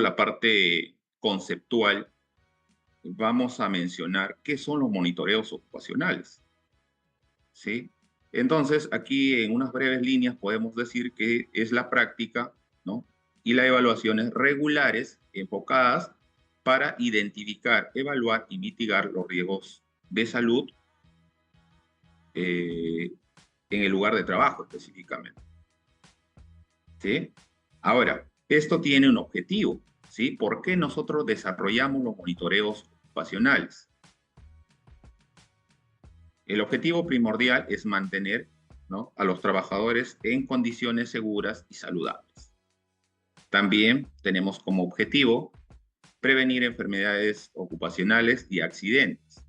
la parte conceptual, vamos a mencionar qué son los monitoreos ocupacionales, ¿sí? Entonces, aquí en unas breves líneas podemos decir que es la práctica, ¿no? Y las evaluaciones regulares enfocadas para identificar, evaluar y mitigar los riesgos de salud eh, en el lugar de trabajo específicamente, ¿sí? Ahora, esto tiene un objetivo, ¿sí? ¿Por qué nosotros desarrollamos los monitoreos ocupacionales? El objetivo primordial es mantener, ¿no?, a los trabajadores en condiciones seguras y saludables. También tenemos como objetivo prevenir enfermedades ocupacionales y accidentes.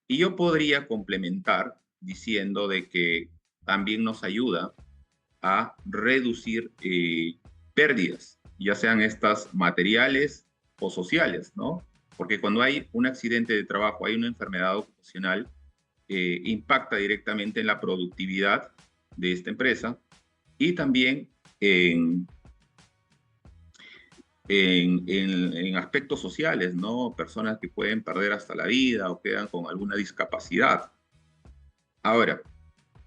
Y yo podría complementar diciendo de que también nos ayuda a reducir pérdidas, ya sean estas materiales o sociales, ¿no? Porque cuando hay un accidente de trabajo, hay una enfermedad ocupacional, impacta directamente en la productividad de esta empresa y también en, en aspectos sociales, ¿no? Personas que pueden perder hasta la vida o quedan con alguna discapacidad. Ahora,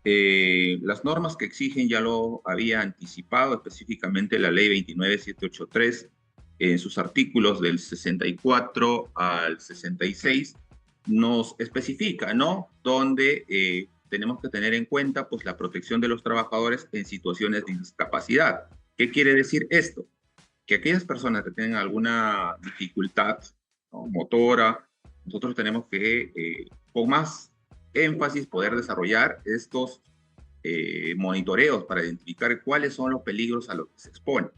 las normas que exigen ya lo había anticipado, específicamente la ley 29783, en sus artículos del 64 al 66, nos especifica, ¿no?, donde tenemos que tener en cuenta pues, la protección de los trabajadores en situaciones de discapacidad. ¿Qué quiere decir esto? Que aquellas personas que tienen alguna dificultad, ¿no?, motora, nosotros tenemos que, con más énfasis, poder desarrollar estos monitoreos para identificar cuáles son los peligros a los que se expone.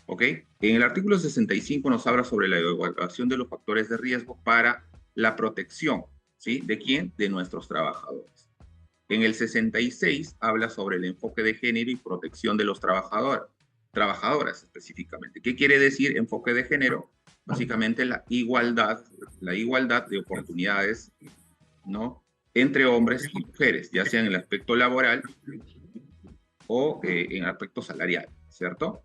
¿Ok? En el artículo 65 nos habla sobre la evaluación de los factores de riesgo para la protección, ¿sí? ¿De quién? De nuestros trabajadores. En el 66 habla sobre el enfoque de género y protección de los trabajadores, trabajadoras específicamente. ¿Qué quiere decir enfoque de género? Básicamente la igualdad de oportunidades, ¿no?, entre hombres y mujeres, ya sea en el aspecto laboral o en aspecto salarial, ¿cierto?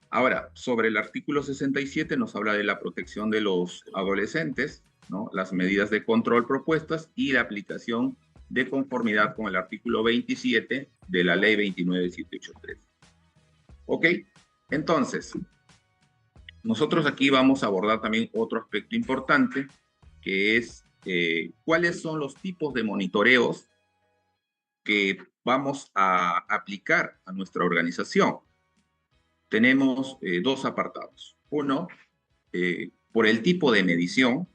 Ahora, sobre el artículo 67 nos habla de la protección de los adolescentes, ¿no?, las medidas de control propuestas y la aplicación de conformidad con el artículo 27 de la ley 29783. ¿Ok? Entonces, nosotros aquí vamos a abordar también otro aspecto importante, que es cuáles son los tipos de monitoreos que vamos a aplicar a nuestra organización. Tenemos dos apartados. Uno, por el tipo de medición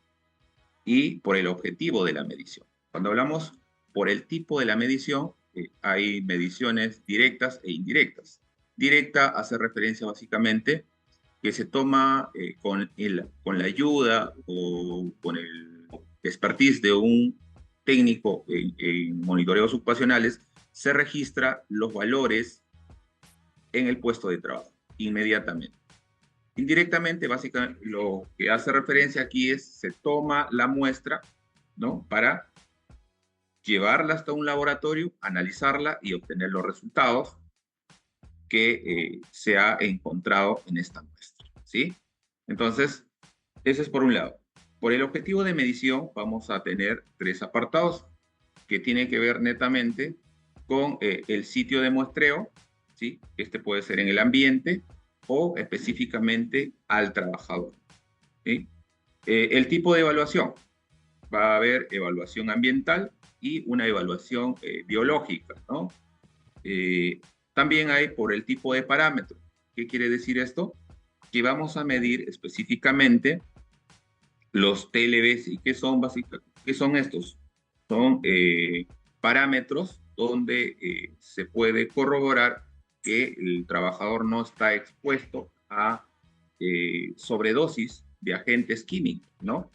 y por el objetivo de la medición. Cuando hablamos por el tipo de la medición, hay mediciones directas e indirectas. Directa hace referencia básicamente que se toma con la ayuda o con el expertise de un técnico en monitoreos ocupacionales, se registra los valores en el puesto de trabajo inmediatamente. Indirectamente, básicamente, lo que hace referencia aquí es se toma la muestra, ¿no?, para llevarla hasta un laboratorio, analizarla y obtener los resultados que se ha encontrado en esta muestra, ¿sí? Entonces, ese es por un lado. Por el objetivo de medición vamos a tener tres apartados que tienen que ver netamente con el sitio de muestreo, ¿sí? Este puede ser en el ambiente o específicamente al trabajador, ¿sí? El tipo de evaluación. Va a haber evaluación ambiental y una evaluación biológica, ¿no? Eh, También hay por el tipo de parámetro. ¿Qué quiere decir esto? Que vamos a medir específicamente los TLBs. ¿Y qué son básicamente? ¿Qué son estos? Son parámetros donde se puede corroborar que el trabajador no está expuesto a sobredosis de agentes químicos, ¿no?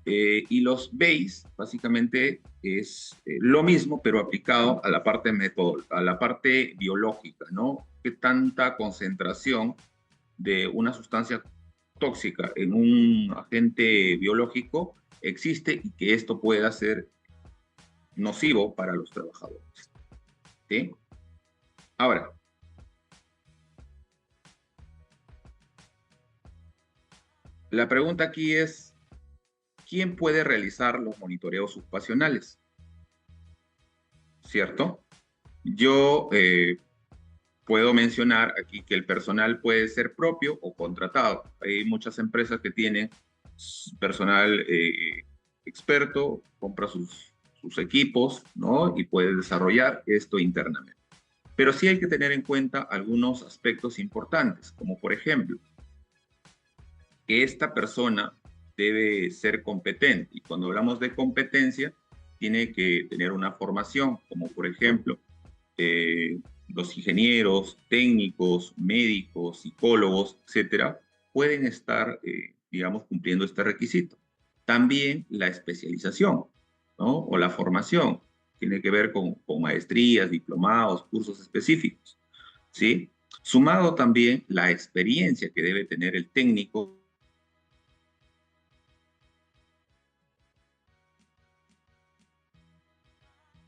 Y los BASE básicamente es lo mismo, pero aplicado a la parte a la parte biológica, ¿no? ¿Qué tanta concentración de una sustancia tóxica en un agente biológico existe y que esto pueda ser nocivo para los trabajadores? ¿Sí? Ahora, La pregunta aquí es, ¿quién puede realizar los monitoreos ocupacionales? ¿Cierto? Yo puedo mencionar aquí que el personal puede ser propio o contratado. Hay muchas empresas que tienen personal experto, compra sus equipos, ¿no? Y puede desarrollar esto internamente. Pero sí hay que tener en cuenta algunos aspectos importantes, como por ejemplo, que esta persona debe ser competente. Y cuando hablamos de competencia, tiene que tener una formación, como por ejemplo, eh, los ingenieros, técnicos, médicos, psicólogos, etcétera, pueden estar, digamos, cumpliendo este requisito. También la especialización, ¿no? O la formación tiene que ver con maestrías, diplomados, cursos específicos, ¿sí? Sumado también la experiencia que debe tener el técnico.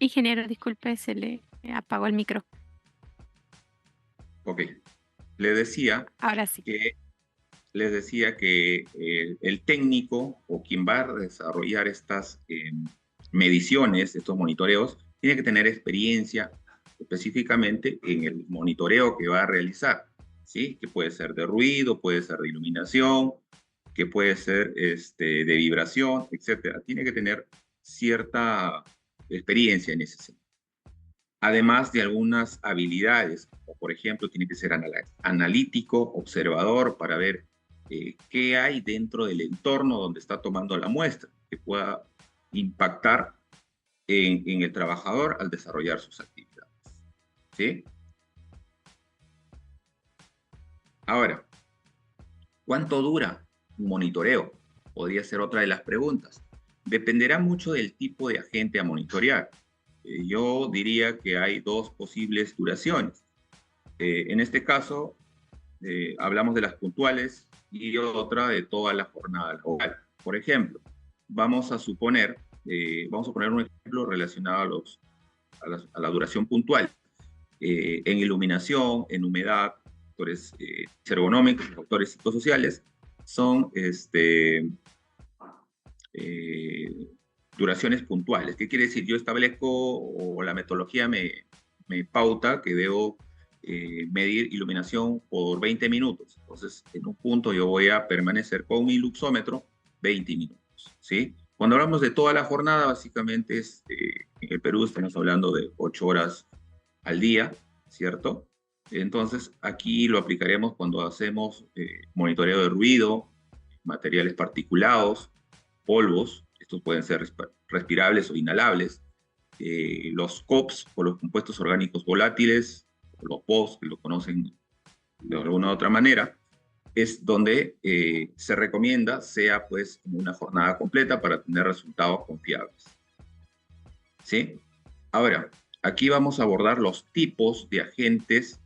Ingeniero, disculpe, se le apagó el micro. Ok, le decía Ahora sí. que les decía que el técnico o quien va a desarrollar estas mediciones, estos monitoreos, tiene que tener experiencia específicamente en el monitoreo que va a realizar, ¿sí? Que puede ser de ruido, puede ser de iluminación, que puede ser de vibración, etcétera. Tiene que tener cierta experiencia en ese sentido. Además de algunas habilidades, como por ejemplo, tiene que ser analítico, observador, para ver qué hay dentro del entorno donde está tomando la muestra, que pueda impactar en el trabajador al desarrollar sus actividades. ¿Sí? Ahora, ¿cuánto dura un monitoreo? Podría ser otra de las preguntas. Dependerá mucho del tipo de agente a monitorear. Yo diría que hay dos posibles duraciones. En este caso, hablamos de las puntuales y otra de toda la jornada laboral. Por ejemplo, vamos a poner un ejemplo relacionado a la duración puntual. En iluminación, en humedad, factores ergonómicos, factores psicosociales, son eh, duraciones puntuales. ¿Qué quiere decir? Yo establezco o la metodología me pauta que debo medir iluminación por 20 minutos. Entonces, en un punto yo voy a permanecer con mi luxómetro 20 minutos, ¿sí? Cuando hablamos de toda la jornada, básicamente en el Perú estamos hablando de 8 horas al día, ¿cierto? Entonces, aquí lo aplicaremos cuando hacemos monitoreo de ruido, materiales particulados, polvos, estos pueden ser respirables o inhalables, los COPs o los compuestos orgánicos volátiles, o los POS, que lo conocen de alguna u otra manera, es donde se recomienda sea pues una jornada completa para tener resultados confiables. ¿Sí? Ahora, aquí vamos a abordar los tipos de agentes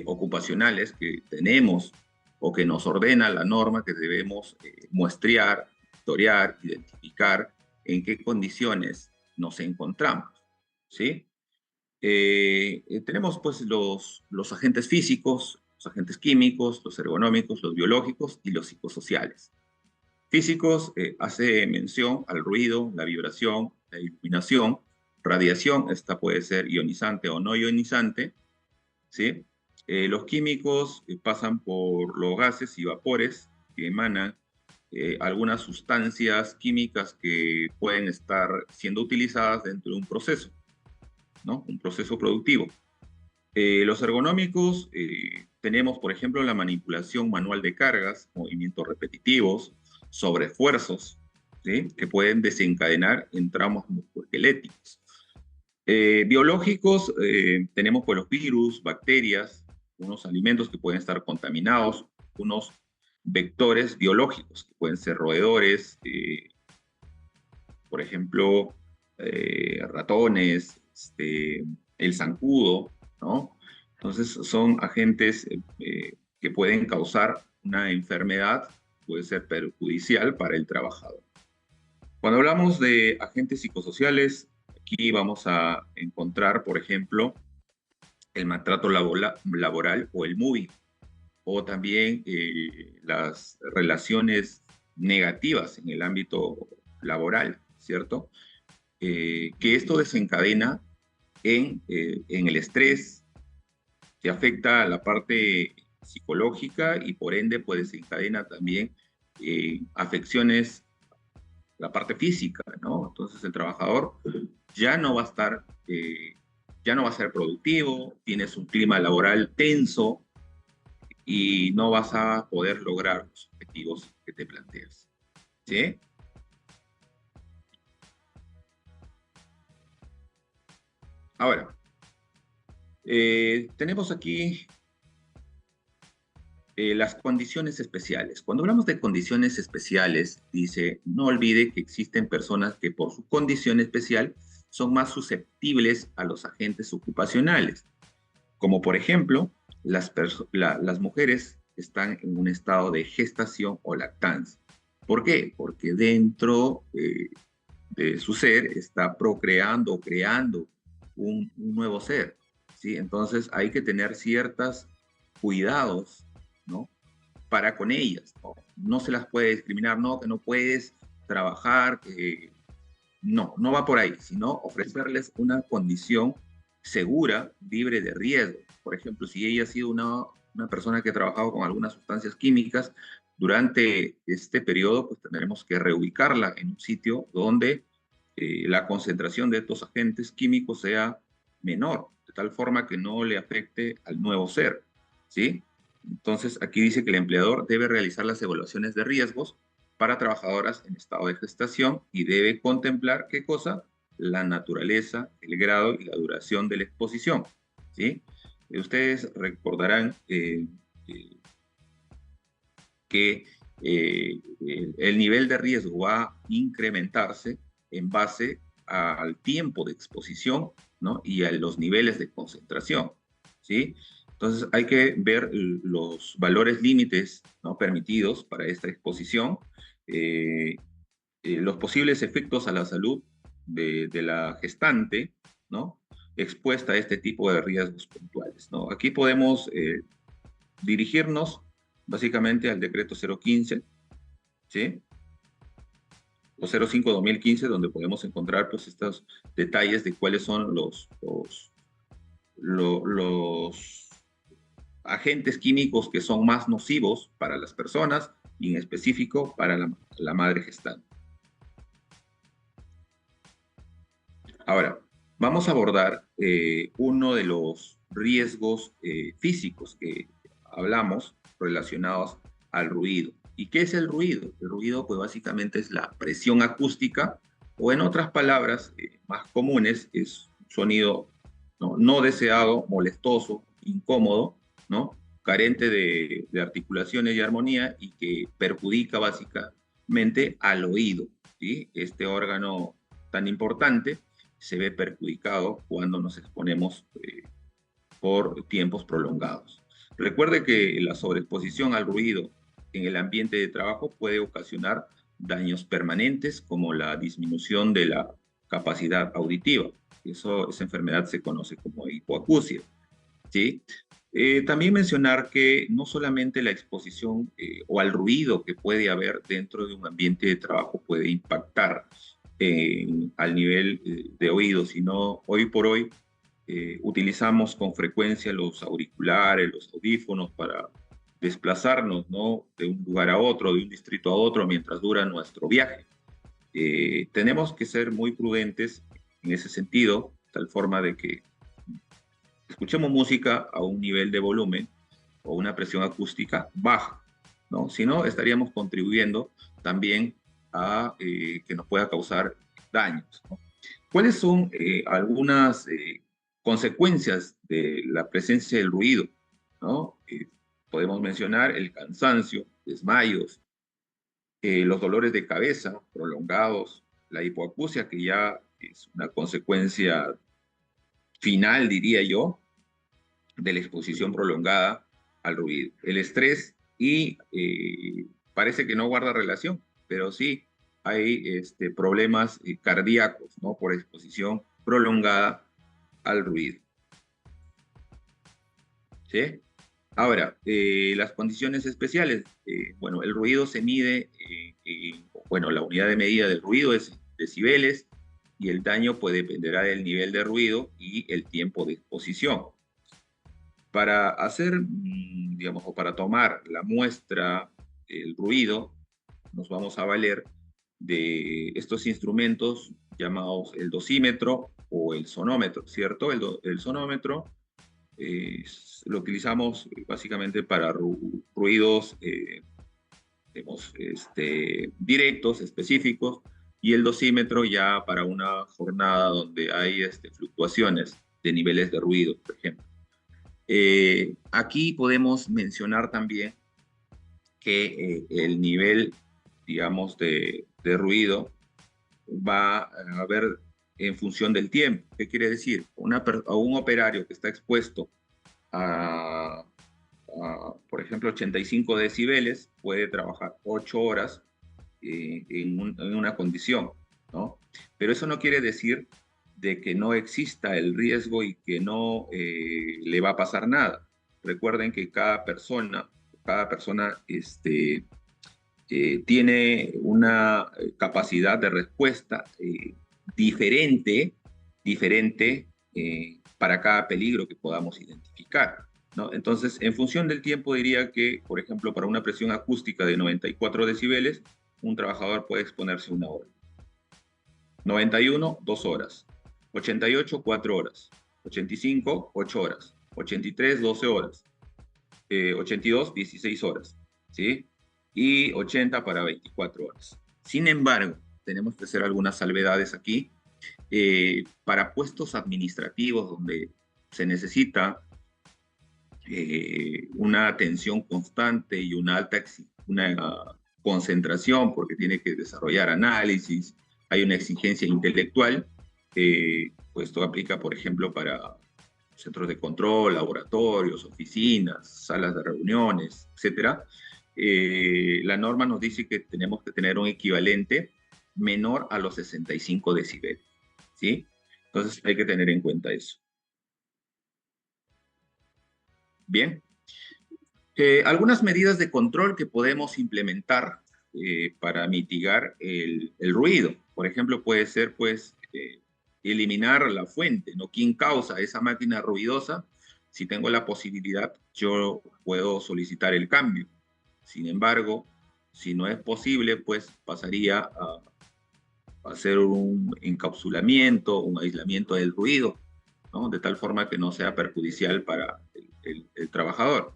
ocupacionales que tenemos o que nos ordena la norma que debemos muestrear, historiar, identificar en qué condiciones nos encontramos, ¿sí? Tenemos pues los agentes físicos, los agentes químicos, los ergonómicos, los biológicos y los psicosociales. Físicos hace mención al ruido, la vibración, la iluminación, radiación, esta puede ser ionizante o no ionizante, ¿sí? Los químicos pasan por los gases y vapores que emanan algunas sustancias químicas que pueden estar siendo utilizadas dentro de un proceso, ¿no? Un proceso productivo. Los ergonómicos tenemos, por ejemplo, la manipulación manual de cargas, movimientos repetitivos, sobreesfuerzos, ¿sí? Que pueden desencadenar en traumas musculoesqueléticos. Biológicos, tenemos pues los virus, bacterias, unos alimentos que pueden estar contaminados, unos vectores biológicos que pueden ser roedores, por ejemplo, ratones, el zancudo, ¿no? Entonces son agentes que pueden causar una enfermedad, puede ser perjudicial para el trabajador. Cuando hablamos de agentes psicosociales, aquí vamos a encontrar, por ejemplo, el maltrato laboral o el MUI. o también las relaciones negativas en el ámbito laboral, ¿cierto? Que esto desencadena en el estrés, que afecta a la parte psicológica y por ende pues desencadena también afecciones, la parte física, ¿no? Entonces el trabajador ya no va a estar, ya no va a ser productivo, tienes un clima laboral tenso y no vas a poder lograr los objetivos que te planteas, ¿sí? Ahora, tenemos aquí las condiciones especiales. Cuando hablamos de condiciones especiales, dice, no olvide que existen personas que por su condición especial son más susceptibles a los agentes ocupacionales, como por ejemplo las mujeres que están en un estado de gestación o lactancia. ¿Por qué? Porque dentro de su ser está procreando o creando un nuevo ser, ¿sí? Entonces hay que tener ciertos cuidados, ¿no? Para con ellas, ¿no? No se las puede discriminar, no, que no puedes trabajar, no, no va por ahí, sino ofrecerles una condición segura, libre de riesgo. Por ejemplo, si ella ha sido una persona que ha trabajado con algunas sustancias químicas, durante este periodo, pues tendremos que reubicarla en un sitio donde la concentración de estos agentes químicos sea menor, de tal forma que no le afecte al nuevo ser, ¿sí? Entonces, aquí dice que el empleador debe realizar las evaluaciones de riesgos para trabajadoras en estado de gestación y debe contemplar qué cosa, la naturaleza, el grado y la duración de la exposición, ¿sí? Ustedes recordarán que el nivel de riesgo va a incrementarse en base al tiempo de exposición, ¿no? Y a los niveles de concentración, ¿sí? Entonces hay que ver los valores límites, ¿no?, permitidos para esta exposición, eh, los posibles efectos a la salud de la gestante, ¿no?, expuesta a este tipo de riesgos puntuales, ¿no? Aquí podemos dirigirnos básicamente al decreto 015, ¿sí? O 05-2015, donde podemos encontrar pues estos detalles de cuáles son los agentes químicos que son más nocivos para las personas y en específico para la madre gestante. Ahora, vamos a abordar uno de los riesgos físicos que hablamos relacionados al ruido. ¿Y qué es el ruido? El ruido, pues básicamente es la presión acústica, o en otras palabras más comunes, es un sonido no deseado, molestoso, incómodo, ¿no? Carente de articulaciones y armonía y que perjudica básicamente al oído, ¿sí? Este órgano tan importante se ve perjudicado cuando nos exponemos por tiempos prolongados. Recuerde que la sobreexposición al ruido en el ambiente de trabajo puede ocasionar daños permanentes como la disminución de la capacidad auditiva. Esa enfermedad se conoce como hipoacusia, ¿sí? También mencionar que no solamente la exposición o al ruido que puede haber dentro de un ambiente de trabajo puede impactar al nivel de oído, sino hoy por hoy utilizamos con frecuencia los auriculares, los audífonos para desplazarnos, ¿no?, de un lugar a otro, de un distrito a otro, mientras dura nuestro viaje. Tenemos que ser muy prudentes en ese sentido, tal forma de que escuchemos música a un nivel de volumen o una presión acústica baja, ¿no? Si no, estaríamos contribuyendo también a que nos pueda causar daños, ¿no? ¿Cuáles son algunas consecuencias de la presencia del ruido, ¿no? Podemos mencionar el cansancio, desmayos, los dolores de cabeza prolongados, la hipoacusia, que ya es una consecuencia final, diría yo, de la exposición prolongada al ruido. El estrés y parece que no guarda relación, pero sí hay problemas cardíacos, ¿no?, por exposición prolongada al ruido. ¿Sí? Ahora, las condiciones especiales, bueno, el ruido se mide, bueno, la unidad de medida del ruido es decibeles y el daño pues dependerá del nivel de ruido y el tiempo de exposición. Para hacer, digamos, o para tomar la muestra, el ruido, nos vamos a valer de estos instrumentos llamados el dosímetro o el sonómetro, ¿cierto? El sonómetro lo utilizamos básicamente para ruidos digamos, directos, específicos, y el dosímetro ya para una jornada donde hay fluctuaciones de niveles de ruido, por ejemplo. Aquí podemos mencionar también que el nivel, digamos, de ruido va a ver en función del tiempo. ¿Qué quiere decir? A un operario que está expuesto a, por ejemplo, 85 decibeles puede trabajar 8 horas en una condición, ¿no? Pero eso no quiere decir de que no exista el riesgo y que no le va a pasar nada. Recuerden que cada persona tiene una capacidad de respuesta diferente para cada peligro que podamos identificar, ¿no? Entonces, en función del tiempo, diría que, por ejemplo, para una presión acústica de 94 decibeles, un trabajador puede exponerse 1 hora. 91, 2 horas. 88, 4 horas. 85, 8 horas. 83, 12 horas. 82, 16 horas, ¿sí? Y 80 para 24 horas. Sin embargo, tenemos que hacer algunas salvedades aquí. Para puestos administrativos donde se necesita una atención constante y una concentración porque tiene que desarrollar análisis, hay una exigencia intelectual, pues esto aplica, por ejemplo, para centros de control, laboratorios, oficinas, salas de reuniones, etcétera. La norma nos dice que tenemos que tener un equivalente menor a los 65 decibeles, ¿sí? Entonces hay que tener en cuenta eso. Bien. Algunas medidas de control que podemos implementar para mitigar el ruido. Por ejemplo, puede ser, pues, eliminar la fuente, ¿no? ¿Quién causa esa máquina ruidosa? Si tengo la posibilidad, yo puedo solicitar el cambio. Sin embargo, si no es posible, pues pasaría a hacer un encapsulamiento, un aislamiento del ruido, ¿no? De tal forma que no sea perjudicial para el trabajador.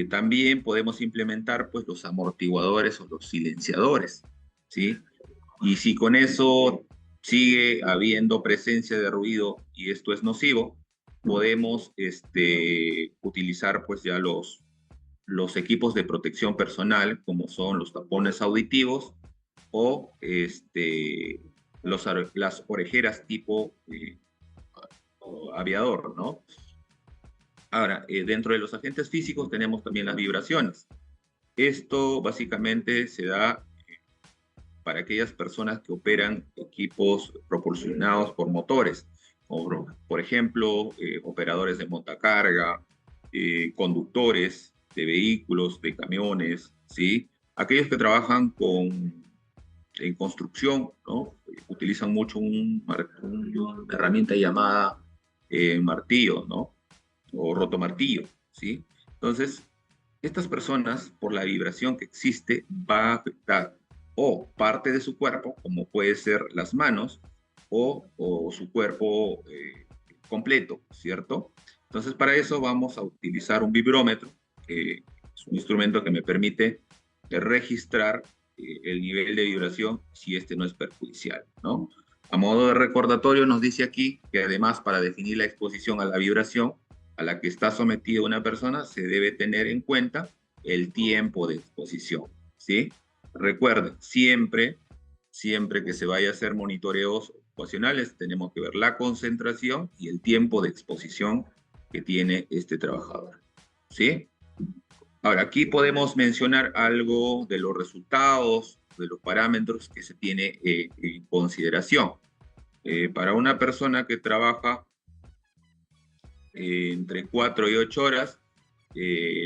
También podemos implementar pues los amortiguadores o los silenciadores, ¿sí? Y si con eso sigue habiendo presencia de ruido y esto es nocivo, podemos utilizar pues ya los equipos de protección personal, como son los tapones auditivos o las orejeras tipo aviador, ¿no? Ahora, dentro de los agentes físicos tenemos también las vibraciones. Esto básicamente se da para aquellas personas que operan equipos propulsionados por motores, como por ejemplo, operadores de montacarga, conductores de vehículos, de camiones, ¿sí? Aquellos que trabajan en construcción, ¿no? Utilizan mucho una herramienta llamada martillo, ¿no? O rotomartillo, ¿sí? Entonces, estas personas, por la vibración que existe, va a afectar o parte de su cuerpo, como puede ser las manos, o su cuerpo completo, ¿cierto? Entonces, para eso vamos a utilizar un vibrómetro, que es un instrumento que me permite registrar el nivel de vibración si este no es perjudicial, ¿no? A modo de recordatorio nos dice aquí que además para definir la exposición a la vibración a la que está sometida una persona se debe tener en cuenta el tiempo de exposición, ¿sí? Recuerden, siempre que se vaya a hacer monitoreos ocupacionales, tenemos que ver la concentración y el tiempo de exposición que tiene este trabajador, ¿sí? Ahora, aquí podemos mencionar algo de los resultados, de los parámetros que se tiene en consideración. Para una persona que trabaja entre 4 y 8 horas,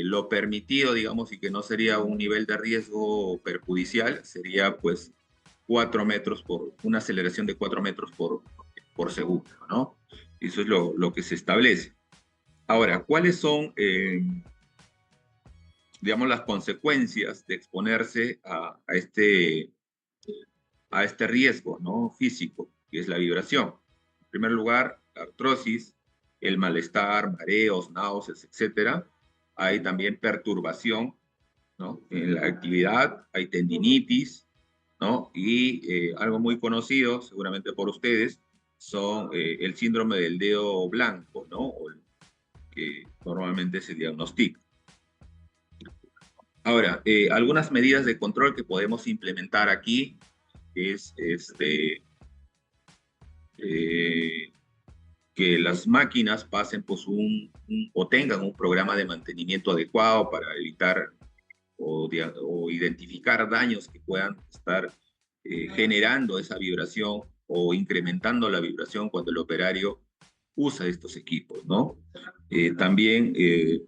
Lo permitido, digamos, y que no sería un nivel de riesgo perjudicial, sería pues 4 metros una aceleración de 4 metros por segundo, ¿no? Eso es lo que se establece. Ahora, ¿cuáles son, digamos, las consecuencias de exponerse a este riesgo, ¿no? Físico, que es la vibración? En primer lugar, la artrosis, el malestar, mareos, náuseas, etcétera. Hay también perturbación, ¿no? En la actividad, hay tendinitis, ¿no? Y algo muy conocido, seguramente por ustedes, son el síndrome del dedo blanco, ¿no? O el que normalmente se diagnostica. Ahora, algunas medidas de control que podemos implementar aquí es eh, que las máquinas pasen pues o tengan un programa de mantenimiento adecuado para evitar o identificar daños que puedan estar generando esa vibración o incrementando la vibración cuando el operario usa estos equipos, ¿no? También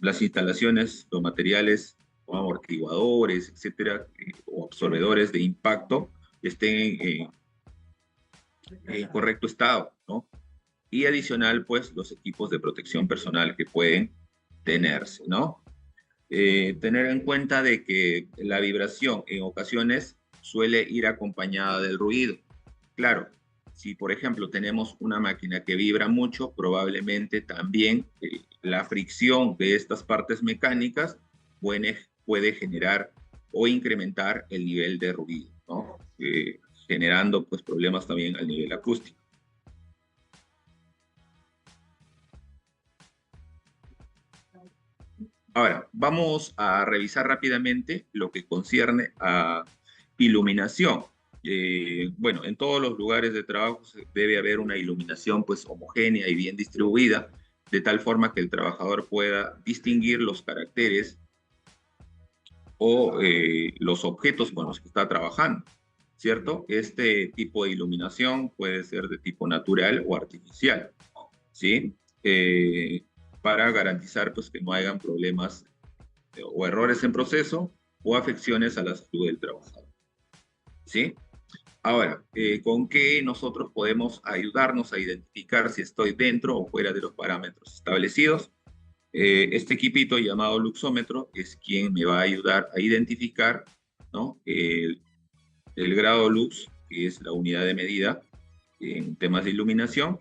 las instalaciones, los materiales como amortiguadores, etcétera, o absorbedores de impacto estén en correcto estado, ¿no? Y adicional, pues, los equipos de protección personal que pueden tenerse, ¿no? Tener en cuenta de que la vibración en ocasiones suele ir acompañada del ruido. Claro, si por ejemplo tenemos una máquina que vibra mucho, probablemente también la fricción de estas partes mecánicas puede generar o incrementar el nivel de ruido, ¿no? Generando pues problemas también al nivel acústico. Ahora, vamos a revisar rápidamente lo que concierne a iluminación. Bueno, en todos los lugares de trabajo debe haber una iluminación pues homogénea y bien distribuida, de tal forma que el trabajador pueda distinguir los caracteres o los objetos con los que está trabajando, ¿cierto? Este tipo de iluminación puede ser de tipo natural o artificial, ¿sí? Para garantizar pues, que no hayan problemas o errores en proceso o afecciones a la salud del trabajador. ¿Sí? Ahora, ¿con qué nosotros podemos ayudarnos a identificar si estoy dentro o fuera de los parámetros establecidos? Este equipito llamado luxómetro es quien me va a ayudar a identificar, ¿no? El grado lux, que es la unidad de medida en temas de iluminación,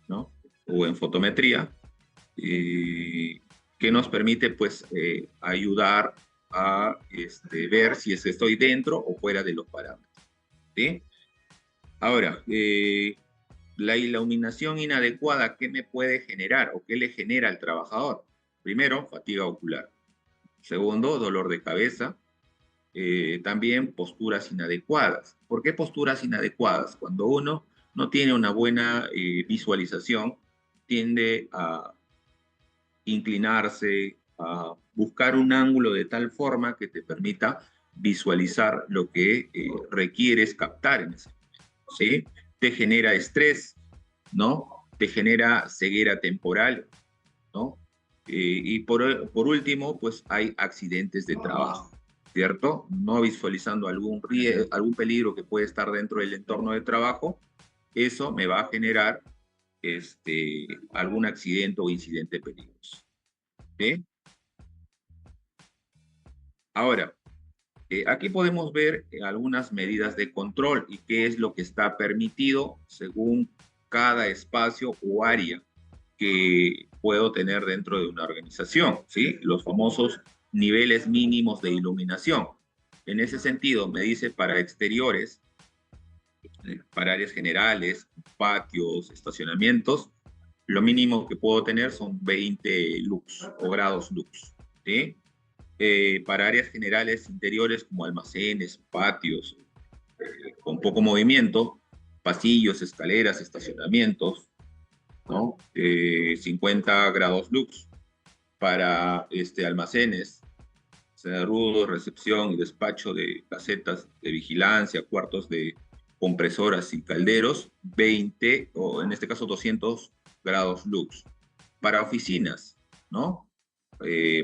¿no? O en fotometría, que nos permite pues ayudar a ver si es que estoy dentro o fuera de los parámetros. ¿Sí? Ahora, la iluminación inadecuada, ¿qué me puede generar o qué le genera al trabajador? Primero, fatiga ocular. Segundo, dolor de cabeza. También posturas inadecuadas. ¿Por qué posturas inadecuadas? Cuando uno no tiene una buena visualización, tiende a inclinarse, a buscar un ángulo de tal forma que te permita visualizar lo que requieres captar en ese momento, ¿sí? Te genera estrés, ¿no? Te genera ceguera temporal, ¿no? Y por último, pues hay accidentes de trabajo, ¿cierto? No visualizando algún peligro que puede estar dentro del entorno de trabajo, eso me va a generar algún accidente o incidente peligroso. ¿Sí? Ahora, aquí podemos ver algunas medidas de control y qué es lo que está permitido según cada espacio o área que puedo tener dentro de una organización, ¿sí? Los famosos niveles mínimos de iluminación. En ese sentido, me dice para exteriores, para áreas generales, patios, estacionamientos, lo mínimo que puedo tener son 20 lux o grados lux, ¿sí? Para áreas generales interiores como almacenes, patios, con poco movimiento, pasillos, escaleras, estacionamientos, ¿no? 50 grados lux. Para almacenes, rudo, recepción y despacho de casetas de vigilancia, cuartos de compresoras y calderos, 20 o en este caso 200 grados lux. Para oficinas, ¿no?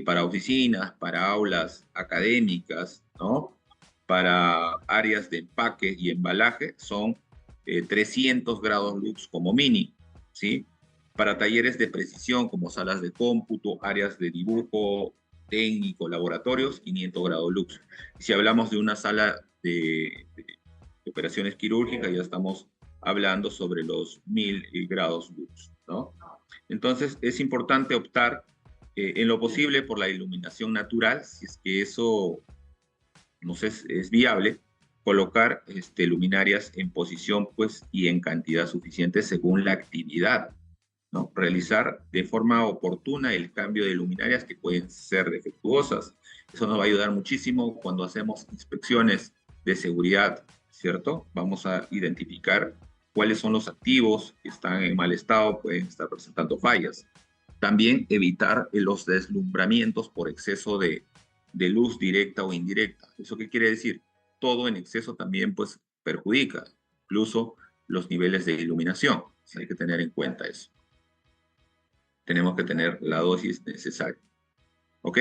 para oficinas, para aulas académicas, ¿no? Para áreas de empaque y embalaje son 300 grados lux como mínimo, ¿sí? Para talleres de precisión como salas de cómputo, áreas de dibujo técnico, laboratorios, 500 grados lux. Si hablamos de una sala de operaciones quirúrgicas, ya estamos hablando sobre los 1000 grados lux, ¿no? Entonces, es importante optar en lo posible por la iluminación natural, si es que eso no sé, es viable, colocar luminarias en posición pues, y en cantidad suficiente según la actividad, ¿no? Realizar de forma oportuna el cambio de luminarias que pueden ser defectuosas. Eso nos va a ayudar muchísimo cuando hacemos inspecciones de seguridad, ¿cierto? Vamos a identificar cuáles son los activos que están en mal estado, pueden estar presentando fallas. También evitar los deslumbramientos por exceso de luz directa o indirecta. ¿Eso qué quiere decir? Todo en exceso también pues perjudica, incluso los niveles de iluminación. Sí, hay que tener en cuenta eso. Tenemos que tener la dosis necesaria. ¿Ok?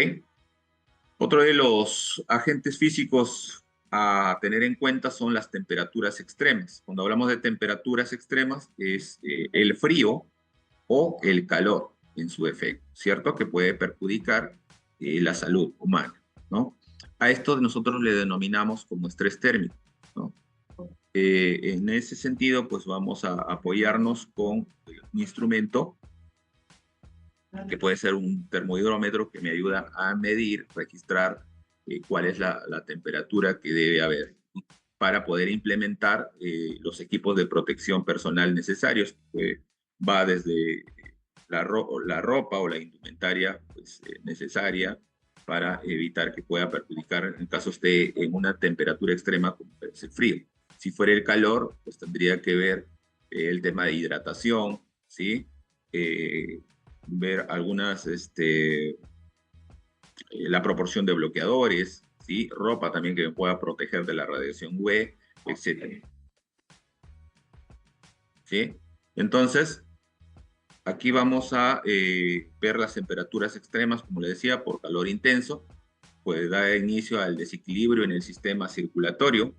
Otro de los agentes físicos a tener en cuenta son las temperaturas extremas. Cuando hablamos de temperaturas extremas es el frío o el calor en su efecto, ¿cierto? Que puede perjudicar la salud humana, ¿no? A esto nosotros le denominamos como estrés térmico, ¿no? En ese sentido, pues vamos a apoyarnos con un instrumento que puede ser un termohidrómetro que me ayuda a medir, registrar cuál es la temperatura que debe haber para poder implementar los equipos de protección personal necesarios. Va desde la ropa o la indumentaria pues, necesaria para evitar que pueda perjudicar en caso esté en una temperatura extrema como es el frío. Si fuera el calor, pues tendría que ver el tema de hidratación, ¿sí? Ver algunas, la proporción de bloqueadores, ¿sí? Ropa también que me pueda proteger de la radiación UV, etc. ¿Sí? Entonces, aquí vamos a ver las temperaturas extremas, como le decía, por calor intenso, puede dar inicio al desequilibrio en el sistema circulatorio,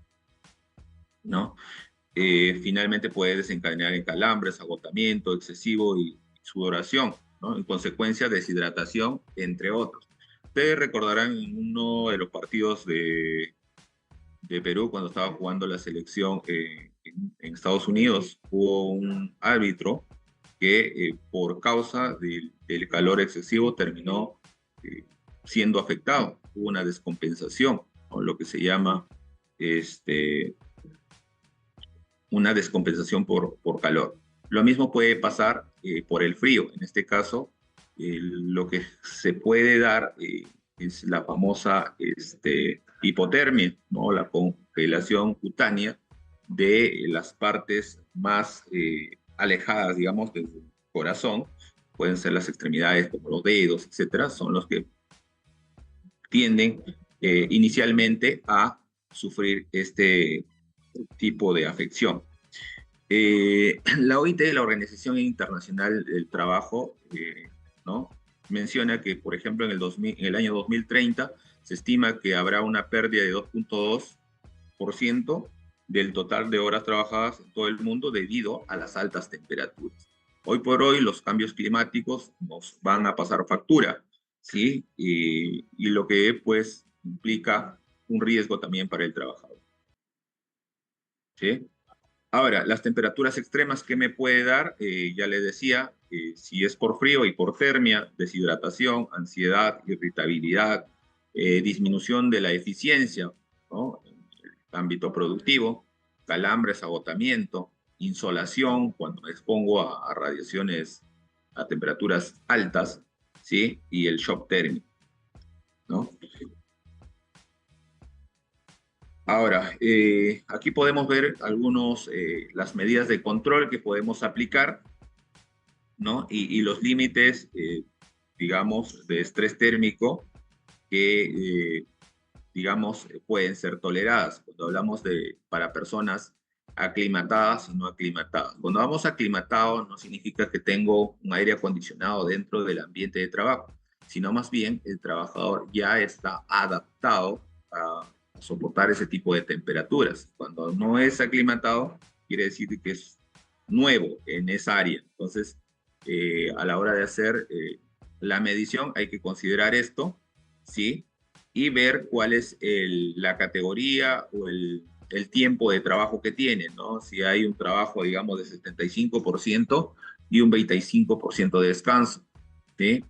¿no? Finalmente puede desencadenar en calambres, agotamiento excesivo y sudoración, ¿no? En consecuencia, deshidratación, entre otros. Ustedes recordarán en uno de los partidos de Perú, cuando estaba jugando la selección en Estados Unidos, hubo un árbitro que por causa del calor excesivo terminó siendo afectado. Hubo una descompensación, o lo que se llama una descompensación por calor. Lo mismo puede pasar por el frío. En este caso, lo que se puede dar es la famosa hipotermia, ¿no? La congelación cutánea de las partes más alejadas, digamos, del corazón. Pueden ser las extremidades como los dedos, etcétera, son los que tienden inicialmente a sufrir este tipo de afección. La OIT, la Organización Internacional del Trabajo, ¿no? Menciona que, por ejemplo, en el año 2030 se estima que habrá una pérdida de 2,2% del total de horas trabajadas en todo el mundo debido a las altas temperaturas. Hoy por hoy los cambios climáticos nos van a pasar factura, ¿sí? Y lo que pues implica un riesgo también para el trabajador, ¿sí? Ahora, las temperaturas extremas que me puede dar, ya le decía, si es por frío, hipotermia, deshidratación, ansiedad, irritabilidad, disminución de la eficiencia, ¿no? En el ámbito productivo, calambres, agotamiento, insolación, cuando me expongo a radiaciones a temperaturas altas, ¿sí? Y el shock térmico, ¿no? Ahora, aquí podemos ver las medidas de control que podemos aplicar, ¿no? Y los límites, digamos, de estrés térmico que, digamos, pueden ser toleradas. Cuando hablamos para personas aclimatadas y no aclimatadas. Cuando vamos aclimatados no significa que tengo un aire acondicionado dentro del ambiente de trabajo, sino más bien el trabajador ya está adaptado a soportar ese tipo de temperaturas. Cuando no es aclimatado, quiere decir que es nuevo en esa área. Entonces, a la hora de hacer la medición hay que considerar esto, ¿sí? Y ver cuál es la categoría o el tiempo de trabajo que tiene, ¿no? Si hay un trabajo, digamos, de 75% y un 25% de descanso, ¿sí?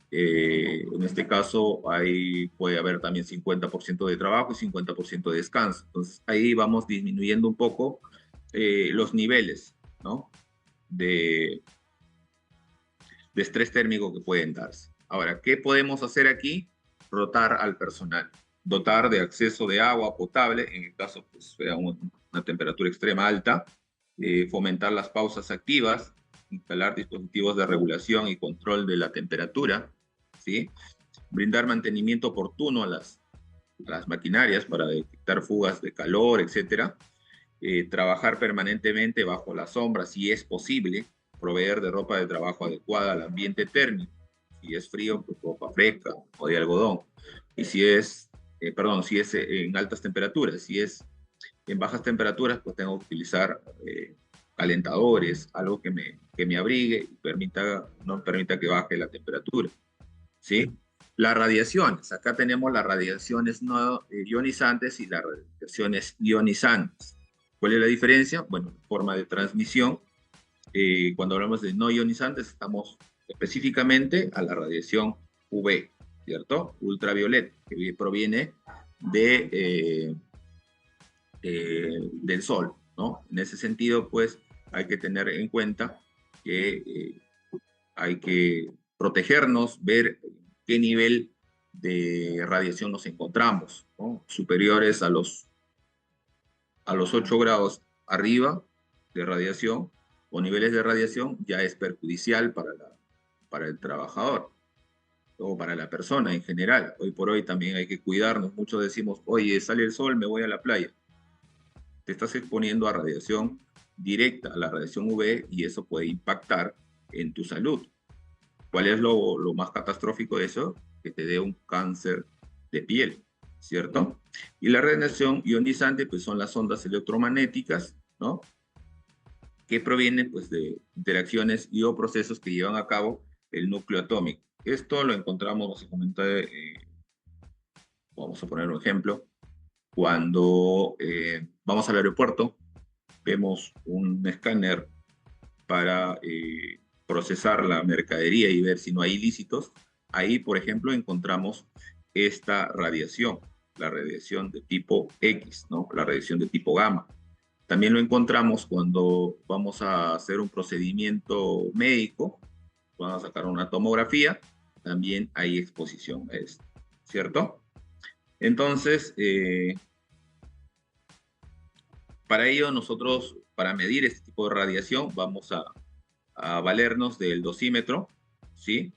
En este caso, ahí puede haber también 50% de trabajo y 50% de descanso. Entonces, ahí vamos disminuyendo un poco los niveles, ¿no? De, de estrés térmico que pueden darse. Ahora, ¿qué podemos hacer aquí? Rotar al personal, dotar de acceso de agua potable, en el caso pues sea una temperatura extrema alta, fomentar las pausas activas, instalar dispositivos de regulación y control de la temperatura, ¿sí? Brindar mantenimiento oportuno a las maquinarias para detectar fugas de calor, etcétera. Trabajar permanentemente bajo la sombra si es posible, proveer de ropa de trabajo adecuada al ambiente térmico, si es frío, pues ropa fresca o de algodón, y si es, perdón, si es en altas temperaturas, si es en bajas temperaturas, pues tengo que utilizar calentadores, algo que me abrigue y permita, no permita que baje la temperatura, ¿sí? Las radiaciones, acá tenemos las radiaciones no ionizantes y las radiaciones ionizantes. ¿Cuál es la diferencia? Bueno, forma de transmisión. Cuando hablamos de no ionizantes, estamos específicamente a la radiación UV, ¿cierto? Ultravioleta, que proviene del sol, ¿no? En ese sentido, pues, hay que tener en cuenta que hay que protegernos, ver qué nivel de radiación nos encontramos, ¿no? Superiores a los 8 grados arriba de radiación o niveles de radiación ya es perjudicial para el trabajador o para la persona en general. Hoy por hoy también hay que cuidarnos. Muchos decimos, oye, sale el sol, me voy a la playa. Te estás exponiendo a radiación directa, a la radiación UV, y eso puede impactar en tu salud. ¿Cuál es lo más catastrófico de eso? Que te dé un cáncer de piel, ¿cierto? Y la radiación ionizante, pues son las ondas electromagnéticas, ¿no? Que provienen, pues, de interacciones y o procesos que llevan a cabo el núcleo atómico. Esto lo encontramos básicamente, vamos a poner un ejemplo, cuando vamos al aeropuerto, vemos un escáner para procesar la mercadería y ver si no hay ilícitos. Ahí, por ejemplo, encontramos esta radiación, la radiación de tipo X, ¿no? La radiación de tipo gamma. También lo encontramos cuando vamos a hacer un procedimiento médico, vamos a sacar una tomografía, también hay exposición a esto, ¿cierto? Entonces, para ello nosotros, para medir este tipo de radiación, vamos a valernos del dosímetro, ¿sí?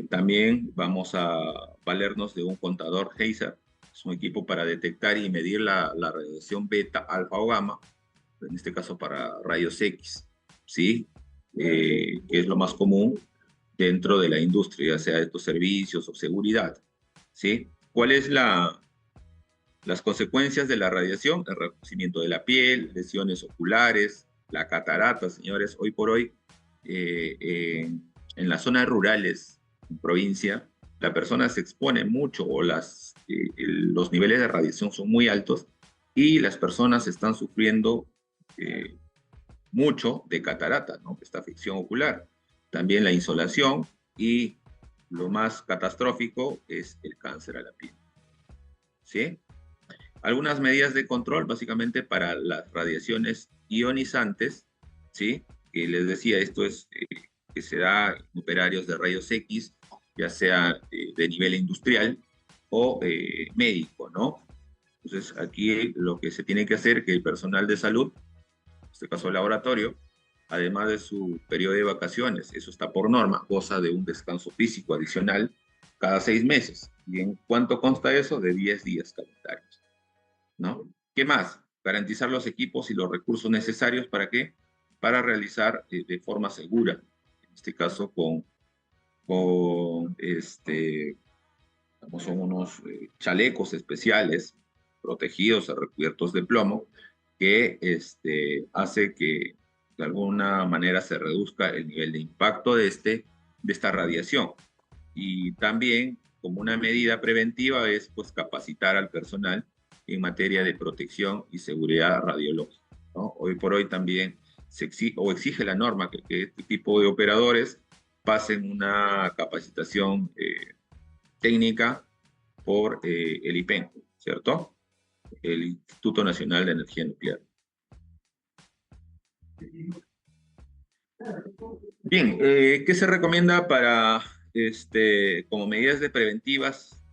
También vamos a valernos de un contador Heiser, es un equipo para detectar y medir la radiación beta, alfa o gamma, en este caso para rayos X, ¿sí? Que es lo más común dentro de la industria, ya sea de estos servicios o seguridad, ¿sí? ¿Cuál es las consecuencias de la radiación? El reconocimiento de la piel, lesiones oculares, la catarata, señores. Hoy por hoy, en las zonas rurales, en provincia, la persona se expone mucho o los niveles de radiación son muy altos y las personas están sufriendo eh, mucho de catarata, ¿no? Esta afección ocular. También la insolación y lo más catastrófico es el cáncer a la piel, ¿sí? Algunas medidas de control, básicamente para las radiaciones ionizantes, ¿sí? Que les decía, esto es que se da en operarios de rayos X, ya sea de nivel industrial o médico, ¿no? Entonces, aquí lo que se tiene que hacer es que el personal de salud, en este caso el laboratorio, además de su periodo de vacaciones, eso está por norma, goza de un descanso físico adicional cada 6 meses. ¿Y en cuánto consta eso? De 10 días calendarios, ¿no? ¿Qué más? Garantizar los equipos y los recursos necesarios para qué? Para realizar de forma segura, en este caso con con son unos chalecos especiales protegidos, recubiertos de plomo, que hace que de alguna manera se reduzca el nivel de impacto de esta radiación. Y también, como una medida preventiva, es pues capacitar al personal en materia de protección y seguridad radiológica, ¿no? Hoy por hoy también se exige, o exige la norma que este tipo de operadores pasen una capacitación técnica por el IPEN, ¿cierto? El Instituto Nacional de Energía Nuclear. Bien, ¿qué se recomienda para, como medidas de preventivas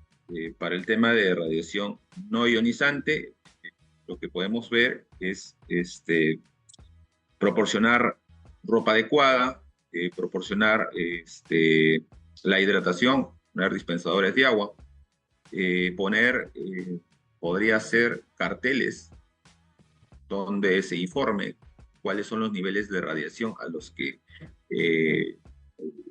para el tema de radiación no ionizante? Lo que podemos ver es proporcionar ropa adecuada, proporcionar la hidratación, poner dispensadores de agua, podría ser carteles donde se informe cuáles son los niveles de radiación a los que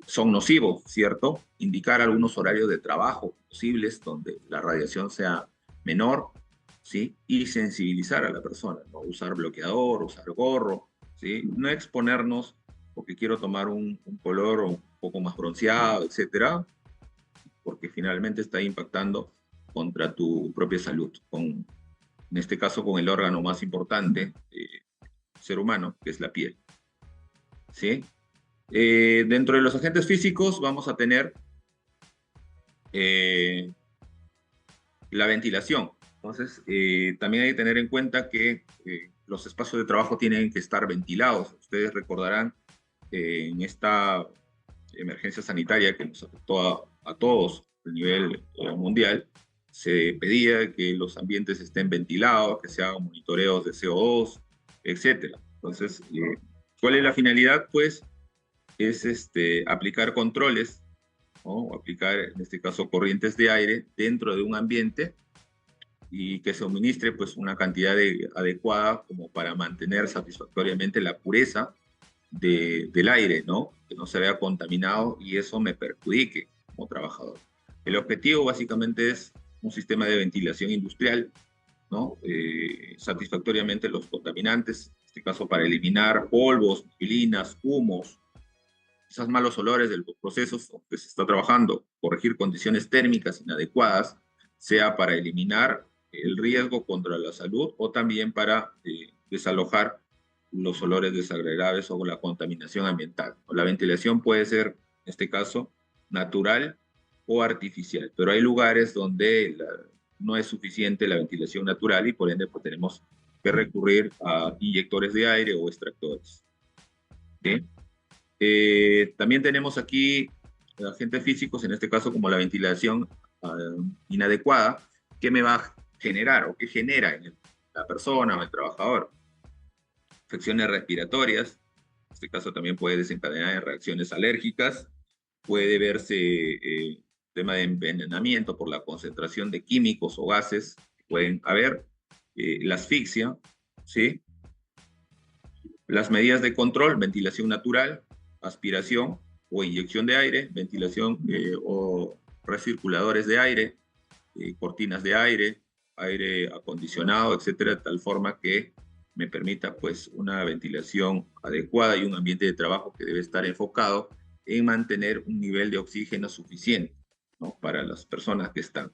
son nocivos, ¿cierto? Indicar algunos horarios de trabajo posibles donde la radiación sea menor, ¿sí? Y sensibilizar a la persona, ¿no? Usar bloqueador, usar gorro, ¿sí? No exponernos porque quiero tomar un color un poco más bronceado, etcétera, porque finalmente está impactando contra tu propia salud, en este caso con el órgano más importante ser humano, que es la piel. ¿Sí? Dentro de los agentes físicos vamos a tener la ventilación. Entonces, también hay que tener en cuenta que los espacios de trabajo tienen que estar ventilados. Ustedes recordarán en esta emergencia sanitaria que nos afectó a todos a nivel mundial, se pedía que los ambientes estén ventilados, que se hagan monitoreos de CO2, etcétera. Entonces, ¿cuál es la finalidad? Pues es aplicar controles, ¿no? O aplicar, en este caso, corrientes de aire dentro de un ambiente y que suministre pues una cantidad adecuada como para mantener satisfactoriamente la pureza del aire, ¿no? Que no se vea contaminado y eso me perjudique como trabajador. El objetivo básicamente es un sistema de ventilación industrial, ¿no? Satisfactoriamente los contaminantes, en este caso para eliminar polvos, neblinas, humos, esos malos olores de los procesos que se está trabajando, corregir condiciones térmicas inadecuadas, sea para eliminar el riesgo contra la salud o también para desalojar los olores desagradables o la contaminación ambiental. La ventilación puede ser, en este caso, natural o artificial, pero hay lugares donde no es suficiente la ventilación natural y por ende pues, tenemos que recurrir a inyectores de aire o extractores. ¿Sí? También tenemos aquí agentes físicos, en este caso como la ventilación inadecuada, que me va a generar o que genera en la persona o el trabajador infecciones respiratorias. En este caso también puede desencadenar en reacciones alérgicas, puede verse tema de envenenamiento por la concentración de químicos o gases que pueden haber, la asfixia, ¿sí? Las medidas de control, ventilación natural, aspiración o inyección de aire, ventilación o recirculadores de aire, cortinas de aire, aire acondicionado, etcétera, de tal forma que me permita pues una ventilación adecuada y un ambiente de trabajo que debe estar enfocado en mantener un nivel de oxígeno suficiente, ¿no? Para las personas que están.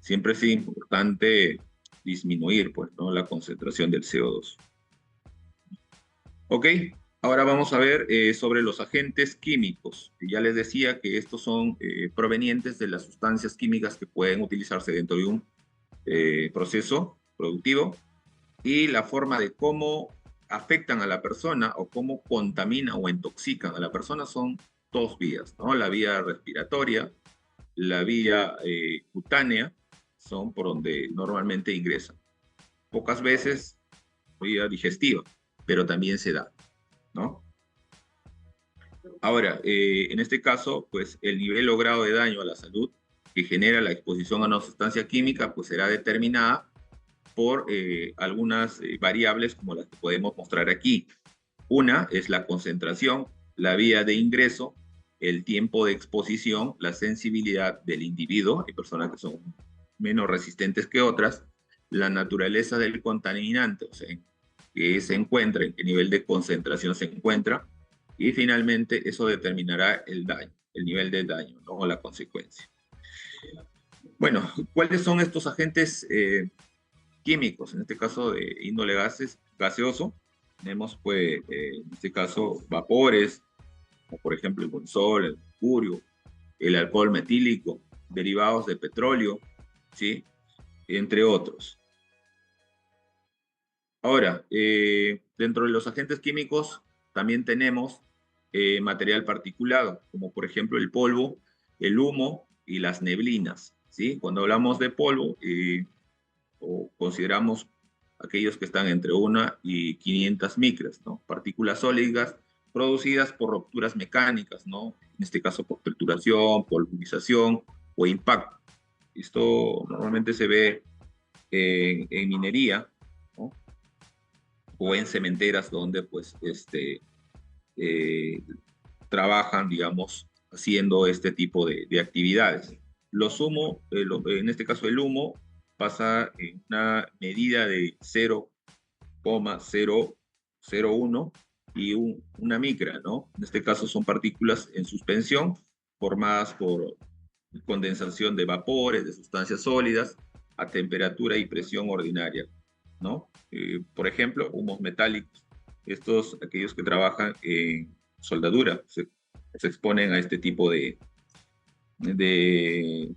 Siempre es importante disminuir pues, ¿no? La concentración del CO2. Ok, ahora vamos a ver sobre los agentes químicos. Ya les decía que estos son provenientes de las sustancias químicas que pueden utilizarse dentro de un proceso productivo y la forma de cómo afectan a la persona o cómo contaminan o intoxican a la persona son dos vías, ¿no? La vía respiratoria, la vía cutánea, son por donde normalmente ingresan. Pocas veces vía digestiva, pero también se da, ¿no? Ahora, en este caso, pues el nivel o grado de daño a la salud que genera la exposición a una sustancia química, pues será determinada por algunas variables como las que podemos mostrar aquí. Una es la concentración, la vía de ingreso, el tiempo de exposición, la sensibilidad del individuo, hay personas que son menos resistentes que otras, la naturaleza del contaminante, o sea, que se encuentra, en qué nivel de concentración se encuentra, y finalmente eso determinará el daño, el nivel de daño, ¿no? O la consecuencia. Bueno, ¿cuáles son estos agentes químicos? En este caso de índole gaseoso, tenemos pues, en este caso vapores, como por ejemplo el benzol, el mercurio, el alcohol metílico, derivados de petróleo, ¿sí? Entre otros. Ahora, dentro de los agentes químicos también tenemos material particulado, como por ejemplo el polvo, el humo y las neblinas, ¿sí? Cuando hablamos de polvo, o consideramos aquellos que están entre 1 y 500 micras, ¿no? Partículas sólidas producidas por rupturas mecánicas, ¿no? En este caso por trituración, pulverización o impacto. Esto normalmente se ve en minería, ¿no? O en cementeras donde pues eh, trabajan, digamos, haciendo este tipo de actividades. Los humos, en este caso el humo, pasa en una medida de 0,001 y una micra, ¿no? En este caso son partículas en suspensión formadas por condensación de vapores, de sustancias sólidas a temperatura y presión ordinaria, ¿no? Por ejemplo, humos metálicos. Estos, aquellos que trabajan en soldadura, se exponen a este tipo de, de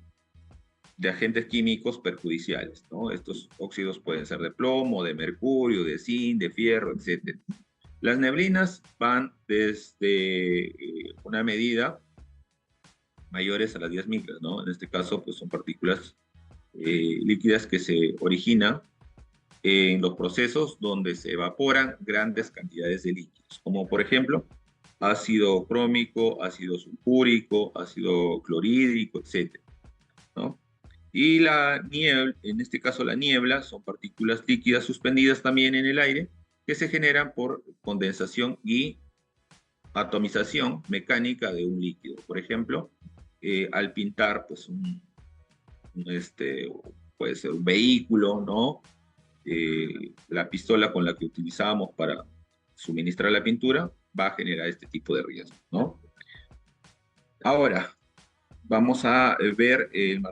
agentes químicos perjudiciales, ¿no? Estos óxidos pueden ser de plomo, de mercurio, de zinc, de fierro, etc. Las neblinas van desde una medida mayores a las 10 micras, ¿no? En este caso, pues son partículas líquidas que se originan en los procesos donde se evaporan grandes cantidades de líquidos, como por ejemplo ácido crómico, ácido sulfúrico, ácido clorhídrico, etc., ¿no? Y la niebla, en este caso la niebla, son partículas líquidas suspendidas también en el aire que se generan por condensación y atomización mecánica de un líquido. Por ejemplo, al pintar, pues, puede ser un vehículo, ¿no? La pistola con la que utilizábamos para suministrar la pintura va a generar este tipo de riesgo, ¿no? Ahora, vamos a ver el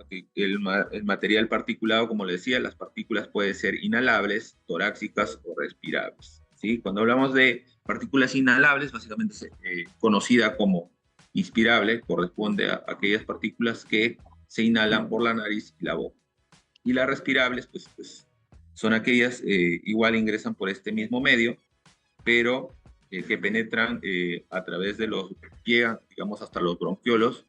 material particulado, como le decía, las partículas pueden ser inhalables, torácicas o respirables, ¿sí? Cuando hablamos de partículas inhalables, básicamente conocida como inspirable, corresponde a aquellas partículas que se inhalan por la nariz y la boca. Y las respirables, pues son aquellas, igual ingresan por este mismo medio, pero que penetran a través de llegan, digamos, hasta los bronquiolos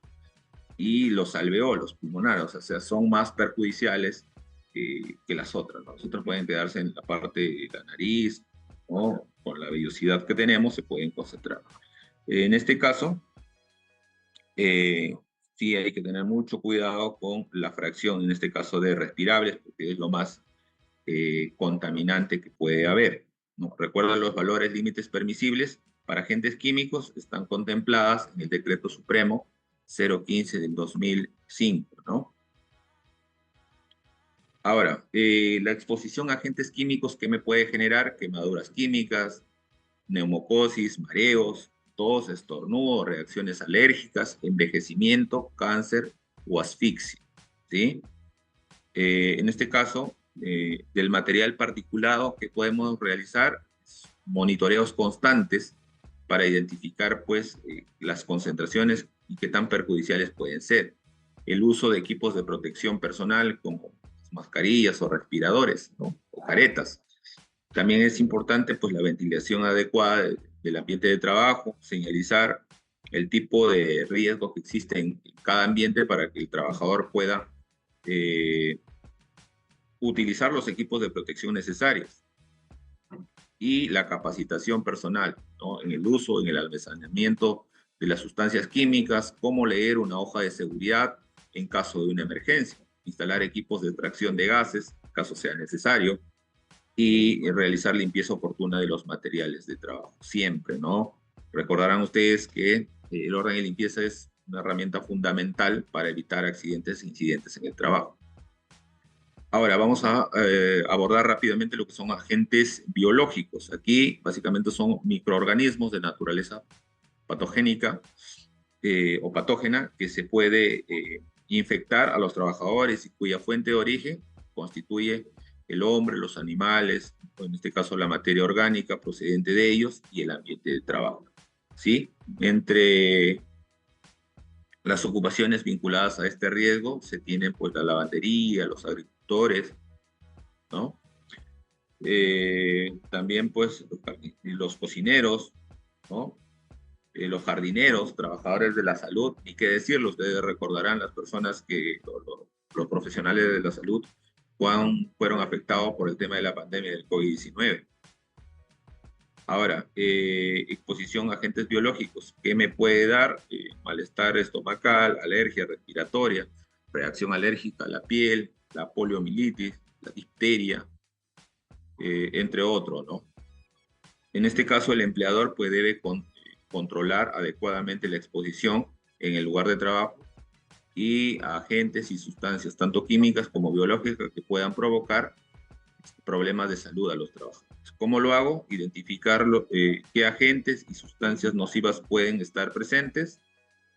y los alveolos pulmonares, o sea, son más perjudiciales que las otras, ¿no? Las otras pueden quedarse en la parte de la nariz, ¿no? Con la vellosidad que tenemos se pueden concentrar. En este caso, sí hay que tener mucho cuidado con la fracción, en este caso de respirables, porque es lo más contaminante que puede haber, ¿no? Recuerda, los valores límites permisibles para agentes químicos están contempladas en el Decreto Supremo 015 del 2005, ¿no? Ahora, la exposición a agentes químicos que me puede generar quemaduras químicas, neumocosis, mareos, tos, estornudo, reacciones alérgicas, envejecimiento, cáncer o asfixia, ¿sí? En este caso, del material particulado que podemos realizar, monitoreos constantes para identificar pues las concentraciones y qué tan perjudiciales pueden ser. El uso de equipos de protección personal como mascarillas o respiradores, ¿no? O caretas. También es importante pues la ventilación adecuada del ambiente de trabajo, señalizar el tipo de riesgo que existe en cada ambiente para que el trabajador pueda utilizar los equipos de protección necesarios y la capacitación personal, ¿no? En el uso, en el almacenamiento de las sustancias químicas, cómo leer una hoja de seguridad en caso de una emergencia, instalar equipos de extracción de gases, caso sea necesario, y realizar limpieza oportuna de los materiales de trabajo, siempre, ¿no? Recordarán ustedes que El orden y limpieza es una herramienta fundamental para evitar accidentes e incidentes en el trabajo. Ahora vamos a abordar rápidamente lo que son agentes biológicos. Aquí básicamente son microorganismos de naturaleza patogénica o patógena que se puede infectar a los trabajadores y cuya fuente de origen constituye el hombre, los animales, en este caso la materia orgánica procedente de ellos y el ambiente de trabajo. ¿Sí? Entre las ocupaciones vinculadas a este riesgo se tienen pues la lavandería, los agricultores, ¿no? También pues los cocineros, ¿no? Los jardineros, trabajadores de la salud, y qué decirlo, ustedes recordarán las personas que, los profesionales de la salud, fueron afectados por el tema de la pandemia del COVID-19. Ahora, exposición a agentes biológicos, ¿qué me puede dar? Malestar estomacal, alergia respiratoria, reacción alérgica a la piel, la poliomielitis, la difteria, entre otros, ¿no? En este caso, el empleador pues, debe controlar adecuadamente la exposición en el lugar de trabajo y a agentes y sustancias, tanto químicas como biológicas, que puedan provocar problemas de salud a los trabajadores. ¿Cómo lo hago? Identificar qué agentes y sustancias nocivas pueden estar presentes,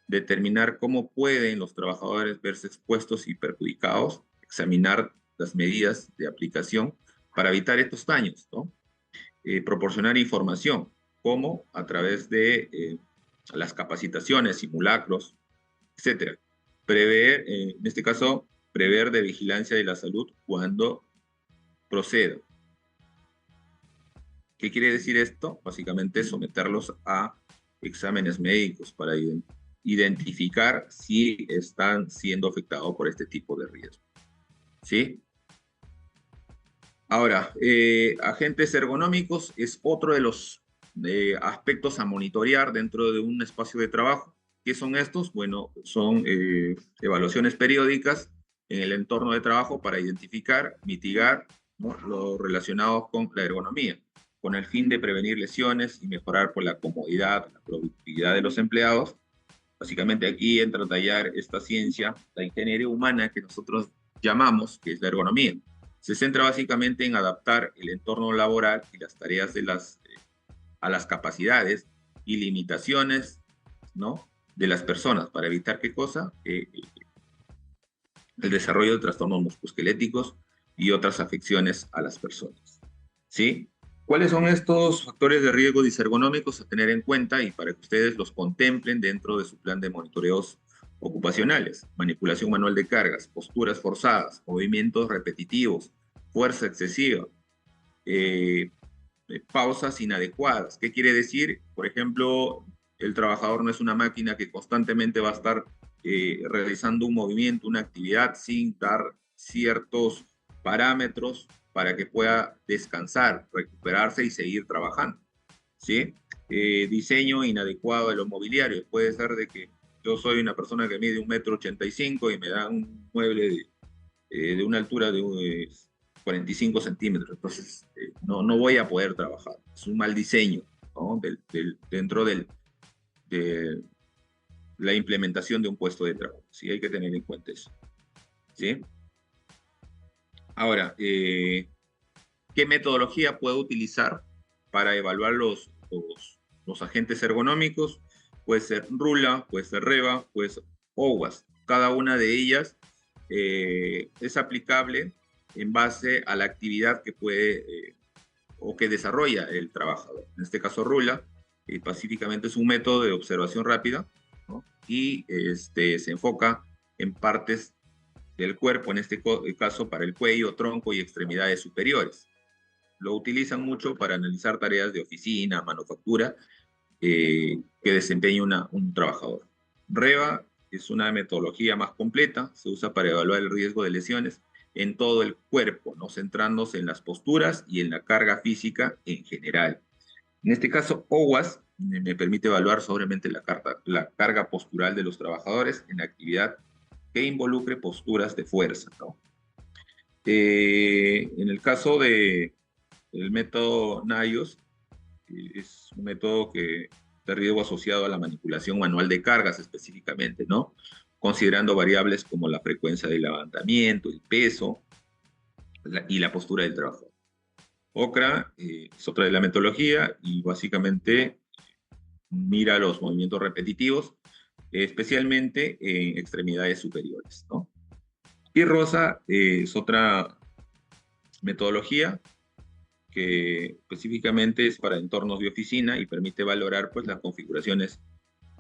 determinar cómo pueden los trabajadores verse expuestos y perjudicados, examinar las medidas de aplicación para evitar estos daños, ¿no? Proporcionar información, como a través de las capacitaciones, simulacros, etcétera. Prever, en este caso, prever de vigilancia de la salud cuando proceda. ¿Qué quiere decir esto? Básicamente someterlos a exámenes médicos para identificar si están siendo afectados por este tipo de riesgo. ¿Sí? Ahora, agentes ergonómicos es otro de los aspectos a monitorear dentro de un espacio de trabajo. ¿Qué son estos? Bueno, son evaluaciones periódicas en el entorno de trabajo para identificar, mitigar, ¿no?, lo relacionado con la ergonomía, con el fin de prevenir lesiones y mejorar por la comodidad, la productividad de los empleados. Básicamente aquí entra a tallar esta ciencia, la ingeniería humana que nosotros llamamos, que es la ergonomía. Se centra básicamente en adaptar el entorno laboral y las tareas a las capacidades y limitaciones, ¿no?, de las personas para evitar qué cosa, el desarrollo de trastornos musculoesqueléticos y otras afecciones a las personas. ¿Sí? ¿Cuáles son estos factores de riesgo disergonómicos a tener en cuenta y para que ustedes los contemplen dentro de su plan de monitoreos ocupacionales? Manipulación manual de cargas, posturas forzadas, movimientos repetitivos, fuerza excesiva, eh, pausas inadecuadas. ¿Qué quiere decir? Por ejemplo, el trabajador no es una máquina que constantemente va a estar realizando un movimiento, una actividad sin dar ciertos parámetros para que pueda descansar, recuperarse y seguir trabajando, ¿sí? Diseño inadecuado de los mobiliarios. Puede ser de que yo soy una persona que mide 1,85 m y me da un mueble de una altura de 45 centímetros. Entonces, no voy a poder trabajar. Es un mal diseño, ¿no?, dentro de la implementación de un puesto de trabajo. Sí, hay que tener en cuenta eso. ¿Sí? Ahora, ¿qué metodología puedo utilizar para evaluar los agentes ergonómicos? Puede ser RULA, puede ser REVA, puede ser OWASP. Cada una de ellas es aplicable en base a la actividad que puede o que desarrolla el trabajador. En este caso, RULA, pacíficamente es un método de observación rápida, ¿no?, y se enfoca en partes del cuerpo, en este caso para el cuello, tronco y extremidades superiores. Lo utilizan mucho para analizar tareas de oficina, manufactura, que desempeña un trabajador. REVA es una metodología más completa, se usa para evaluar el riesgo de lesiones en todo el cuerpo, ¿no?, centrándose en las posturas y en la carga física en general. En este caso, OWASP me permite evaluar sobremente la carga postural de los trabajadores en actividad que involucre posturas de fuerza, ¿no? En el caso del método NIOS, es un método que de riesgo asociado a la manipulación manual de cargas específicamente, ¿no? Considerando variables como la frecuencia del levantamiento, el peso y la postura del trabajador. OCRA es otra de la metodología y básicamente mira los movimientos repetitivos, especialmente en extremidades superiores, ¿no? Y ROSA es otra metodología que específicamente es para entornos de oficina y permite valorar pues, las configuraciones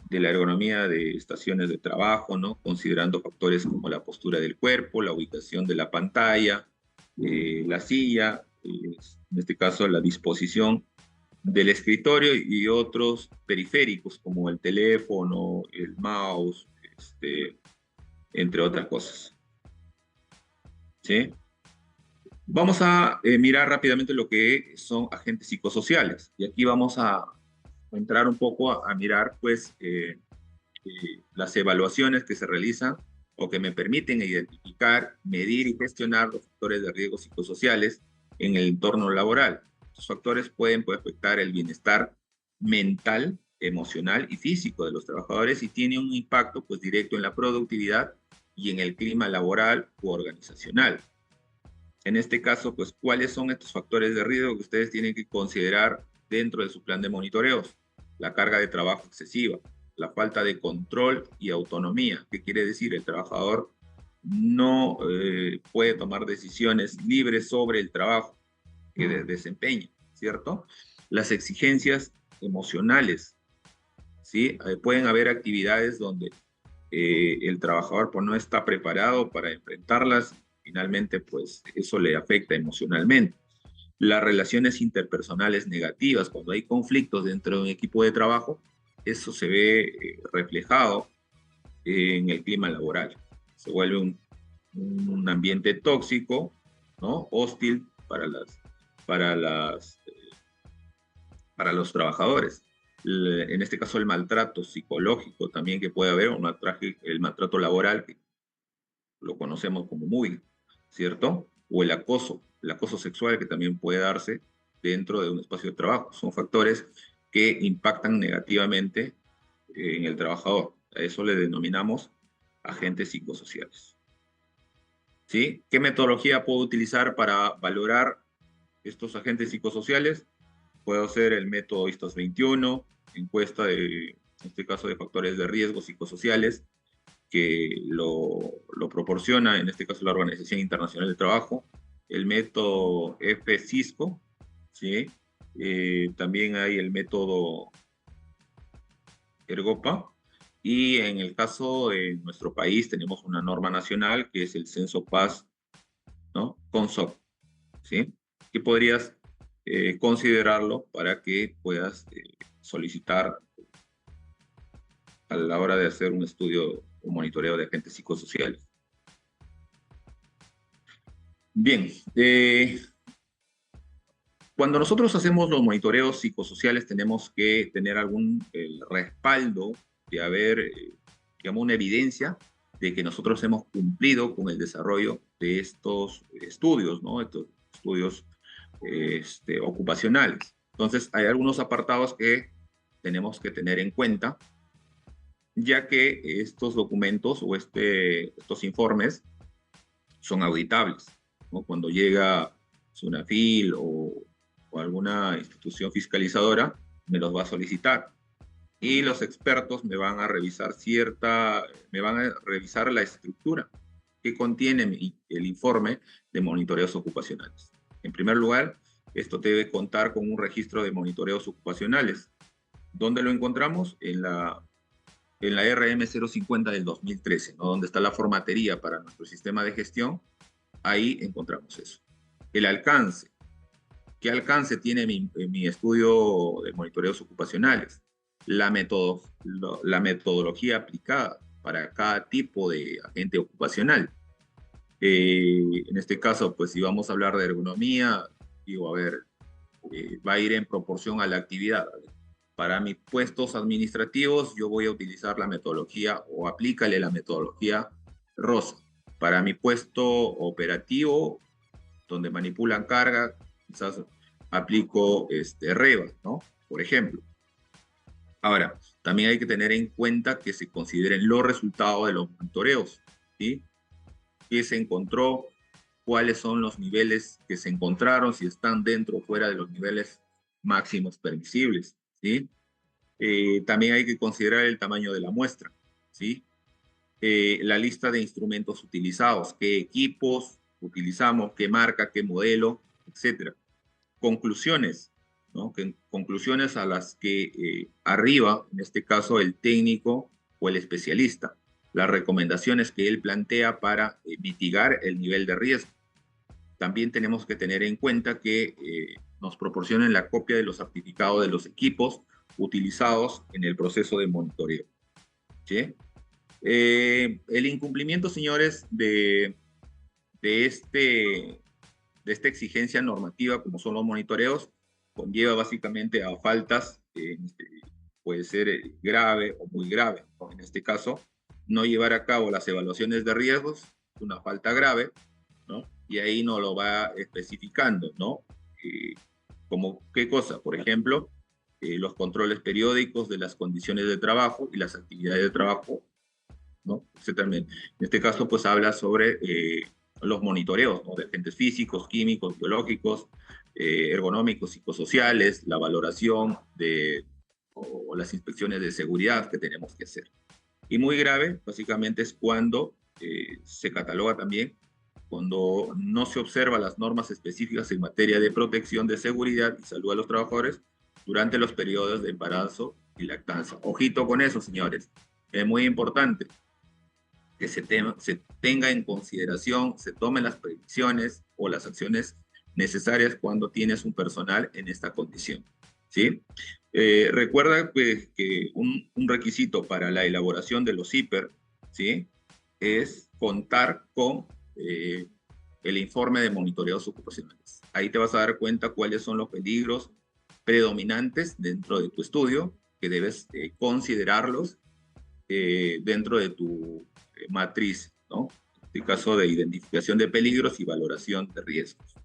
de la ergonomía de estaciones de trabajo, ¿no? Considerando factores como la postura del cuerpo, la ubicación de la pantalla, la silla, en este caso la disposición del escritorio y otros periféricos como el teléfono, el mouse, entre otras cosas. ¿Sí? Vamos a mirar rápidamente lo que son agentes psicosociales. Y aquí vamos a entrar un poco a mirar, pues, las evaluaciones que se realizan o que me permiten identificar, medir y gestionar los factores de riesgo psicosociales en el entorno laboral. Estos factores pueden afectar el bienestar mental, emocional y físico de los trabajadores y tienen un impacto pues, directo en la productividad y en el clima laboral u organizacional. En este caso, pues, ¿cuáles son estos factores de riesgo que ustedes tienen que considerar dentro de su plan de monitoreos? La carga de trabajo excesiva, la falta de control y autonomía. ¿Qué quiere decir? El trabajador no puede tomar decisiones libres sobre el trabajo que desempeña, ¿cierto? Las exigencias emocionales, ¿sí? Pueden haber actividades donde el trabajador pues, no está preparado para enfrentarlas, finalmente pues eso le afecta emocionalmente. Las relaciones interpersonales negativas, cuando hay conflictos dentro de un equipo de trabajo, eso se ve reflejado en el clima laboral. Se vuelve un ambiente tóxico, ¿no? Hostil para las, para los trabajadores. En este caso, el maltrato psicológico también que puede haber, el maltrato laboral, que lo conocemos como moving, ¿cierto? O el acoso sexual que también puede darse dentro de un espacio de trabajo. Son factores que impactan negativamente en el trabajador. A eso le denominamos agentes psicosociales. ¿Sí? ¿Qué metodología puedo utilizar para valorar estos agentes psicosociales? Puedo hacer el método ISTOS 21, encuesta en este caso de factores de riesgo psicosociales, que lo proporciona, en este caso la Organización Internacional del Trabajo, el método F-Cisco, ¿sí? También hay el método Ergopa, y en el caso de nuestro país tenemos una norma nacional que es el Censo Paz, ¿no? CONSOC, ¿sí? Que podrías considerarlo para que puedas solicitar a la hora de hacer un estudio o monitoreo de agentes psicosociales. Bien, cuando nosotros hacemos los monitoreos psicosociales tenemos que tener algún respaldo de haber, digamos, una evidencia de que nosotros hemos cumplido con el desarrollo de estos estudios, ¿no? Estos estudios ocupacionales. Entonces, hay algunos apartados que tenemos que tener en cuenta, ya que estos documentos o estos informes son auditables, ¿no? Cuando llega SUNAFIL o alguna institución fiscalizadora, me los va a solicitar. Y los expertos me van a revisar la estructura que contiene el informe de monitoreos ocupacionales. En primer lugar, esto debe contar con un registro de monitoreos ocupacionales. ¿Dónde lo encontramos? En la RM050 del 2013, ¿no? Donde está la formatería para nuestro sistema de gestión. Ahí encontramos eso. El alcance. ¿Qué alcance tiene mi estudio de monitoreos ocupacionales? La metodología aplicada para cada tipo de agente ocupacional. En este caso, pues si vamos a hablar de ergonomía, digo, a ver, va a ir en proporción a la actividad. Para mis puestos administrativos, yo voy a utilizar la metodología o aplícale la metodología ROSA. Para mi puesto operativo, donde manipulan carga, quizás aplico REVA, ¿no? Por ejemplo. Ahora, también hay que tener en cuenta que se consideren los resultados de los monitoreos, ¿sí? ¿Qué se encontró? ¿Cuáles son los niveles que se encontraron? Si están dentro o fuera de los niveles máximos permisibles, ¿sí? También hay que considerar el tamaño de la muestra, ¿sí? La lista de instrumentos utilizados, qué equipos utilizamos, qué marca, qué modelo, etcétera. Conclusiones, ¿no? Conclusiones a las que arriba, en este caso, el técnico o el especialista, las recomendaciones que él plantea para mitigar el nivel de riesgo. También tenemos que tener en cuenta que nos proporcionen la copia de los certificados de los equipos utilizados en el proceso de monitoreo, ¿sí? El incumplimiento, señores, de, este, de esta exigencia normativa, como son los monitoreos, conlleva básicamente a faltas, puede ser grave o muy grave, ¿no? En este caso, no llevar a cabo las evaluaciones de riesgos, una falta grave, ¿no? Y ahí no lo va especificando, ¿no? Eh, como qué cosa, por ejemplo, los controles periódicos de las condiciones de trabajo y las actividades de trabajo, ¿no? En este caso, pues habla sobre los monitoreos, ¿no? De agentes físicos, químicos, biológicos, ergonómicos, psicosociales, la valoración o las inspecciones de seguridad que tenemos que hacer. Y muy grave, básicamente, es cuando se cataloga también, cuando no se observan las normas específicas en materia de protección de seguridad y salud a los trabajadores durante los periodos de embarazo y lactancia. Ojito con eso, señores. Es muy importante que se tenga en consideración, se tomen las previsiones o las acciones necesarias cuando tienes un personal en esta condición, ¿sí? Recuerda pues, que un requisito para la elaboración de los CIPER, ¿sí? Es contar con el informe de monitoreos ocupacionales. Ahí te vas a dar cuenta cuáles son los peligros predominantes dentro de tu estudio, que debes considerarlos dentro de tu matriz, ¿no? En este caso de identificación de peligros y valoración de riesgos,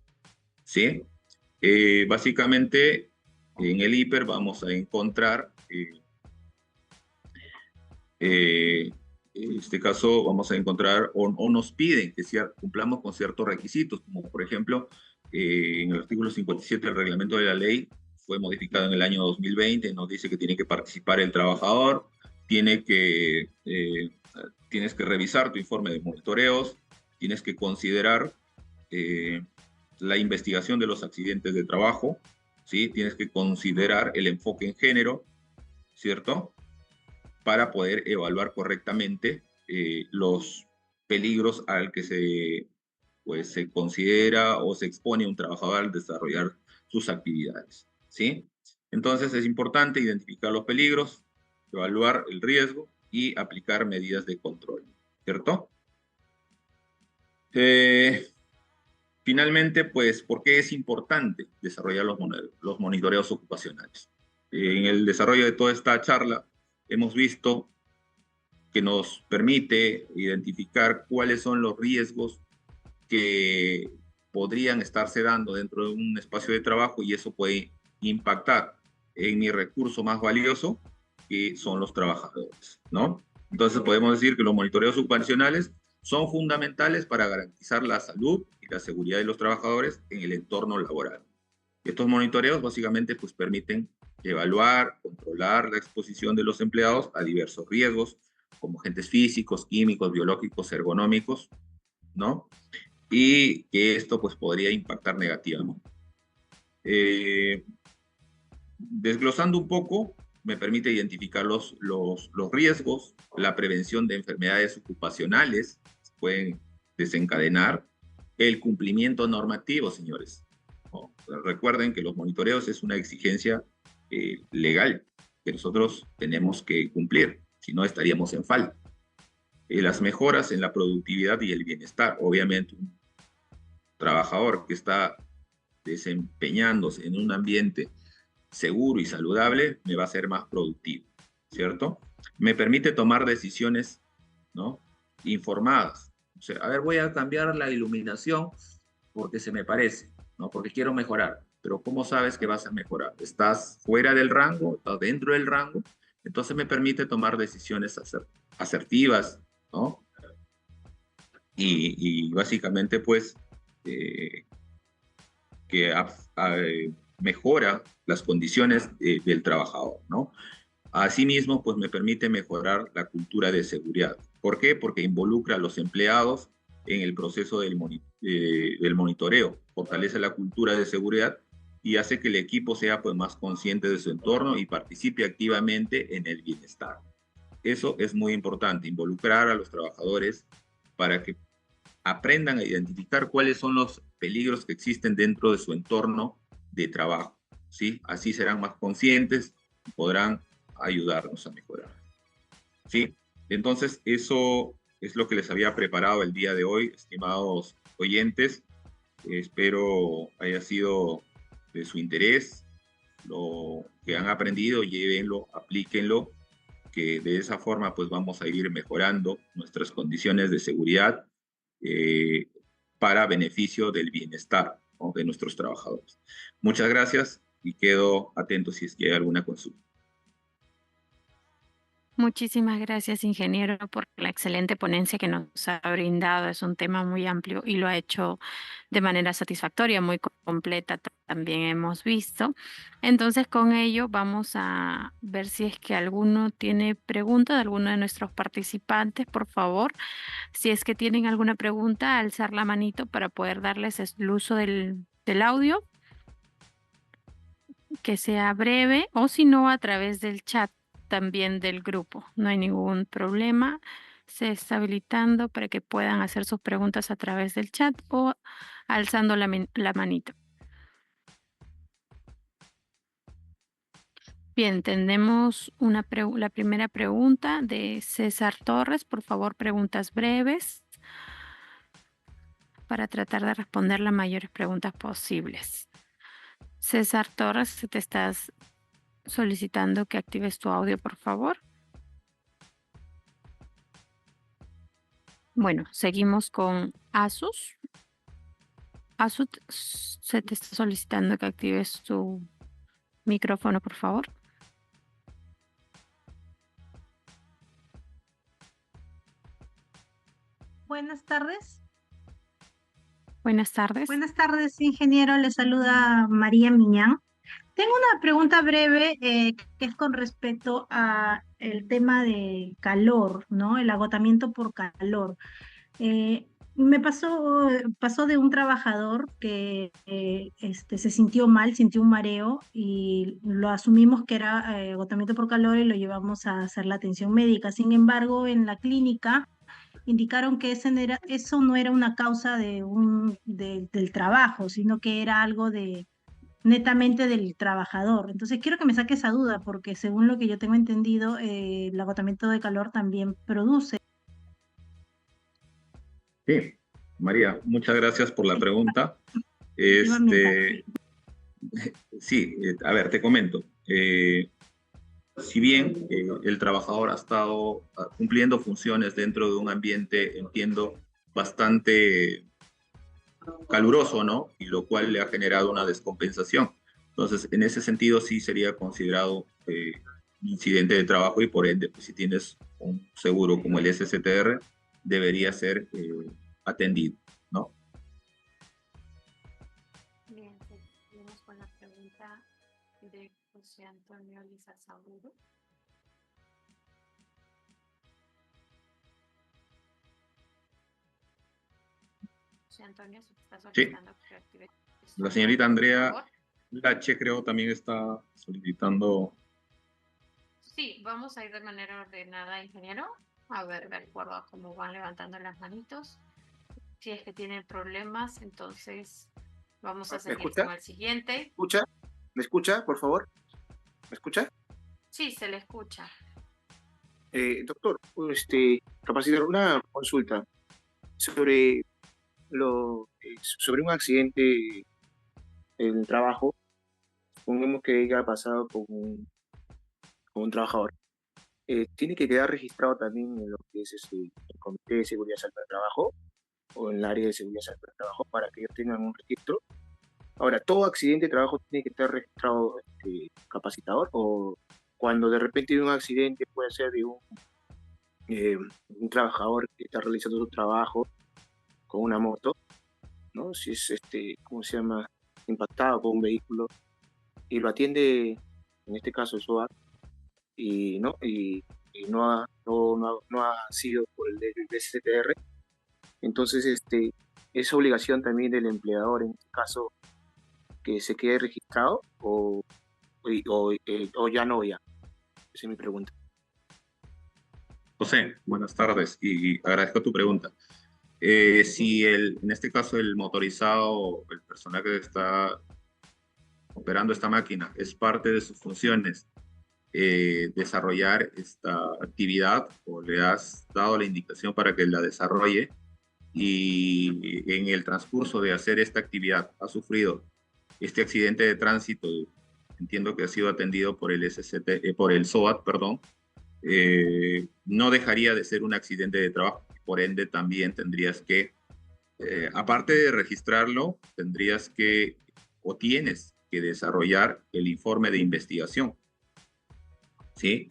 ¿sí? Básicamente, en el hiper vamos a encontrar, en este caso vamos a encontrar o nos piden que cumplamos con ciertos requisitos, como por ejemplo, en el artículo 57 del reglamento de la ley, fue modificado en el año 2020, nos dice que tiene que participar el trabajador, tiene que, tienes que revisar tu informe de monitoreos, tienes que considerar eh, la investigación de los accidentes de trabajo, ¿sí? Tienes que considerar el enfoque en género, ¿cierto? Para poder evaluar correctamente los peligros al que se considera o se expone un trabajador al desarrollar sus actividades, ¿sí? Entonces es importante identificar los peligros, evaluar el riesgo y aplicar medidas de control, ¿cierto? Eh, Finalmente, pues, ¿por qué es importante desarrollar los monitoreos ocupacionales? En el desarrollo de toda esta charla hemos visto que nos permite identificar cuáles son los riesgos que podrían estarse dando dentro de un espacio de trabajo y eso puede impactar en mi recurso más valioso, que son los trabajadores, ¿no? Entonces podemos decir que los monitoreos ocupacionales son fundamentales para garantizar la salud y la seguridad de los trabajadores en el entorno laboral. Estos monitoreos básicamente pues permiten evaluar, controlar la exposición de los empleados a diversos riesgos, como agentes físicos, químicos, biológicos, ergonómicos, ¿no? Y que esto pues podría impactar negativamente. Eh, Desglosando un poco, me permite identificar los riesgos, la prevención de enfermedades ocupacionales, se pueden desencadenar, el cumplimiento normativo, señores, ¿no? Recuerden que los monitoreos es una exigencia legal que nosotros tenemos que cumplir, si no estaríamos en falta. Las mejoras en la productividad y el bienestar, obviamente un trabajador que está desempeñándose en un ambiente seguro y saludable me va a ser más productivo, ¿cierto? Me permite tomar decisiones, ¿no? Informadas. O sea, a ver, voy a cambiar la iluminación porque se me parece, ¿no? Porque quiero mejorar. Pero ¿cómo sabes que vas a mejorar? ¿Estás fuera del rango? ¿Estás dentro del rango? Entonces me permite tomar decisiones asertivas, ¿no? Y básicamente, pues, eh, que mejora las condiciones del trabajador, ¿no? Asimismo, pues me permite mejorar la cultura de seguridad. ¿Por qué? Porque involucra a los empleados en el proceso del monitoreo, fortalece la cultura de seguridad y hace que el equipo sea pues, más consciente de su entorno y participe activamente en el bienestar. Eso es muy importante, involucrar a los trabajadores para que aprendan a identificar cuáles son los peligros que existen dentro de su entorno de trabajo, ¿sí? Así serán más conscientes y podrán ayudarnos a mejorar, ¿sí? Entonces, eso es lo que les había preparado el día de hoy, estimados oyentes. Espero haya sido de su interés, lo que han aprendido, llévenlo, aplíquenlo, que de esa forma pues vamos a ir mejorando nuestras condiciones de seguridad eh, para beneficio del bienestar, ¿no?, de nuestros trabajadores. Muchas gracias y quedo atento si es que hay alguna consulta. Muchísimas gracias, ingeniero, por la excelente ponencia que nos ha brindado. Es un tema muy amplio y lo ha hecho de manera satisfactoria, muy completa, también hemos visto. Entonces, con ello vamos a ver si es que alguno tiene pregunta de alguno de nuestros participantes, por favor. Si es que tienen alguna pregunta, alzar la manito para poder darles el uso del audio, que sea breve, o si no, a través del chat también del grupo. No hay ningún problema. Se está habilitando para que puedan hacer sus preguntas a través del chat o alzando la manito. Bien, tenemos la primera pregunta de César Torres. Por favor, preguntas breves para tratar de responder las mayores preguntas posibles. César Torres, te estás solicitando que actives tu audio, por favor. Bueno, seguimos con Asus. Asus, se te está solicitando que actives tu micrófono, por favor. Buenas tardes. Buenas tardes. Buenas tardes, ingeniero. Le saluda María Miñán. Tengo una pregunta breve que es con respecto a el tema de calor, ¿no? El agotamiento por calor. Me pasó de un trabajador que se sintió mal, sintió un mareo y lo asumimos que era agotamiento por calor y lo llevamos a hacer la atención médica. Sin embargo, en la clínica indicaron que eso no era una causa del trabajo, sino que era algo netamente del trabajador. Entonces quiero que me saque esa duda, porque según lo que yo tengo entendido, el agotamiento de calor también produce. Sí, María, muchas gracias por la pregunta. Ambiental. Sí, a ver, te comento. Si bien el trabajador ha estado cumpliendo funciones dentro de un ambiente, entiendo, bastante caluroso, ¿no? Y lo cual le ha generado una descompensación. Entonces, en ese sentido, sí sería considerado un incidente de trabajo y por ende, pues, si tienes un seguro como el SSTR, debería ser atendido, ¿no? Bien, seguimos con la pregunta de José Antonio Lizarzaururo. José Antonio, se te está solicitando que active La señorita Andrea Lache, creo, también está solicitando. Sí, vamos a ir de manera ordenada, ingeniero. A ver, de acuerdo a cómo van levantando las manitos. Si es que tienen problemas, entonces vamos a seguir con el siguiente. ¿Me escucha? ¿Me escucha, por favor? ¿Me escucha? Sí, se le escucha. Doctor, capacitar una consulta sobre sobre un accidente en el trabajo. Supongamos que haya pasado con un trabajador. ¿Tiene que quedar registrado también en lo que es el Comité de Seguridad y Salud del Trabajo o en el área de Seguridad y Salud del Trabajo para que ellos tengan un registro? Ahora, ¿todo accidente de trabajo tiene que estar registrado capacitador o cuando de repente hay un accidente, puede ser de un trabajador que está realizando su trabajo con una moto, ¿no? Si es, ¿cómo se llama? Impactado por un vehículo y lo atiende, en este caso el SOAT, y no ha sido por el STR. Entonces, es obligación también del empleador, en este caso, que se quede registrado o ya no, ya. Esa es mi pregunta. José, buenas tardes y agradezco tu pregunta. Si en este caso el motorizado, el personal que está operando esta máquina, es parte de sus funciones desarrollar esta actividad o le has dado la indicación para que la desarrolle y en el transcurso de hacer esta actividad ha sufrido este accidente de tránsito, entiendo que ha sido atendido por el por el SOAT, perdón, no dejaría de ser un accidente de trabajo. Por ende, también tendrías que, aparte de registrarlo, tendrías que o tienes que desarrollar el informe de investigación, ¿sí?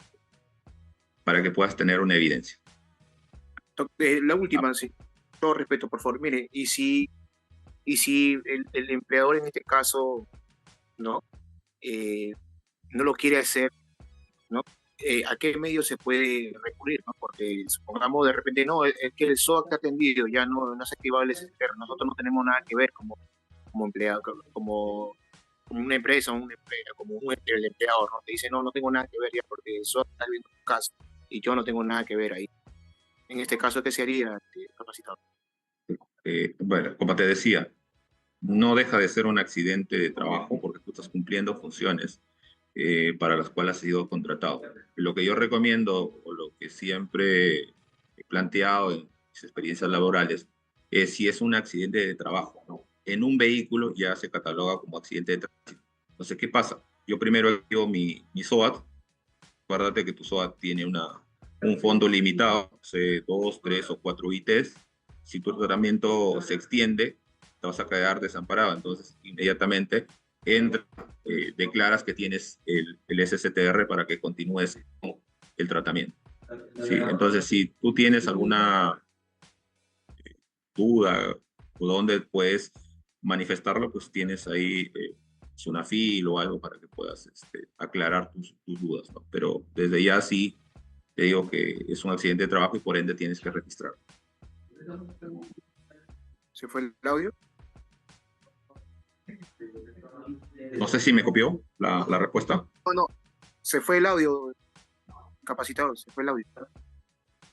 Para que puedas tener una evidencia. La última, sí. Todo respeto, por favor. Mire, y si el empleador en este caso, ¿no? No lo quiere hacer, ¿no? ¿A qué medio se puede recurrir, ¿no? Porque supongamos de repente, no, es que el SOAT te ha atendido, ya no se ha activado el STR, nosotros no tenemos nada que ver como empleado, como una empresa, como el empleador, ¿no? Te dice, no tengo nada que ver ya porque el SOAT está viendo tu caso y yo no tengo nada que ver ahí. En este caso, ¿qué se haría, capacitado? Bueno, como te decía, no deja de ser un accidente de trabajo porque tú estás cumpliendo funciones para las cuales has sido contratado. Lo que yo recomiendo o lo que siempre he planteado en mis experiencias laborales es si es un accidente de trabajo, ¿no? En un vehículo ya se cataloga como accidente de tránsito. Entonces, ¿qué pasa? Yo primero digo mi SOAT. Acuérdate que tu SOAT tiene un fondo limitado, sé, 2, 3 o 4 ITs. Si tu tratamiento se extiende, te vas a quedar desamparado. Entonces, inmediatamente entra, declaras que tienes el SSTR para que continúes con el tratamiento. ¿Sí? Entonces, si tú tienes alguna duda o dónde puedes manifestarlo, pues tienes ahí Sunafil o algo para que puedas aclarar tus dudas, ¿no? Pero desde ya sí te digo que es un accidente de trabajo y por ende tienes que registrarlo. ¿Se fue el audio? No sé si me copió la respuesta. No, se fue el audio, capacitado, se fue el audio.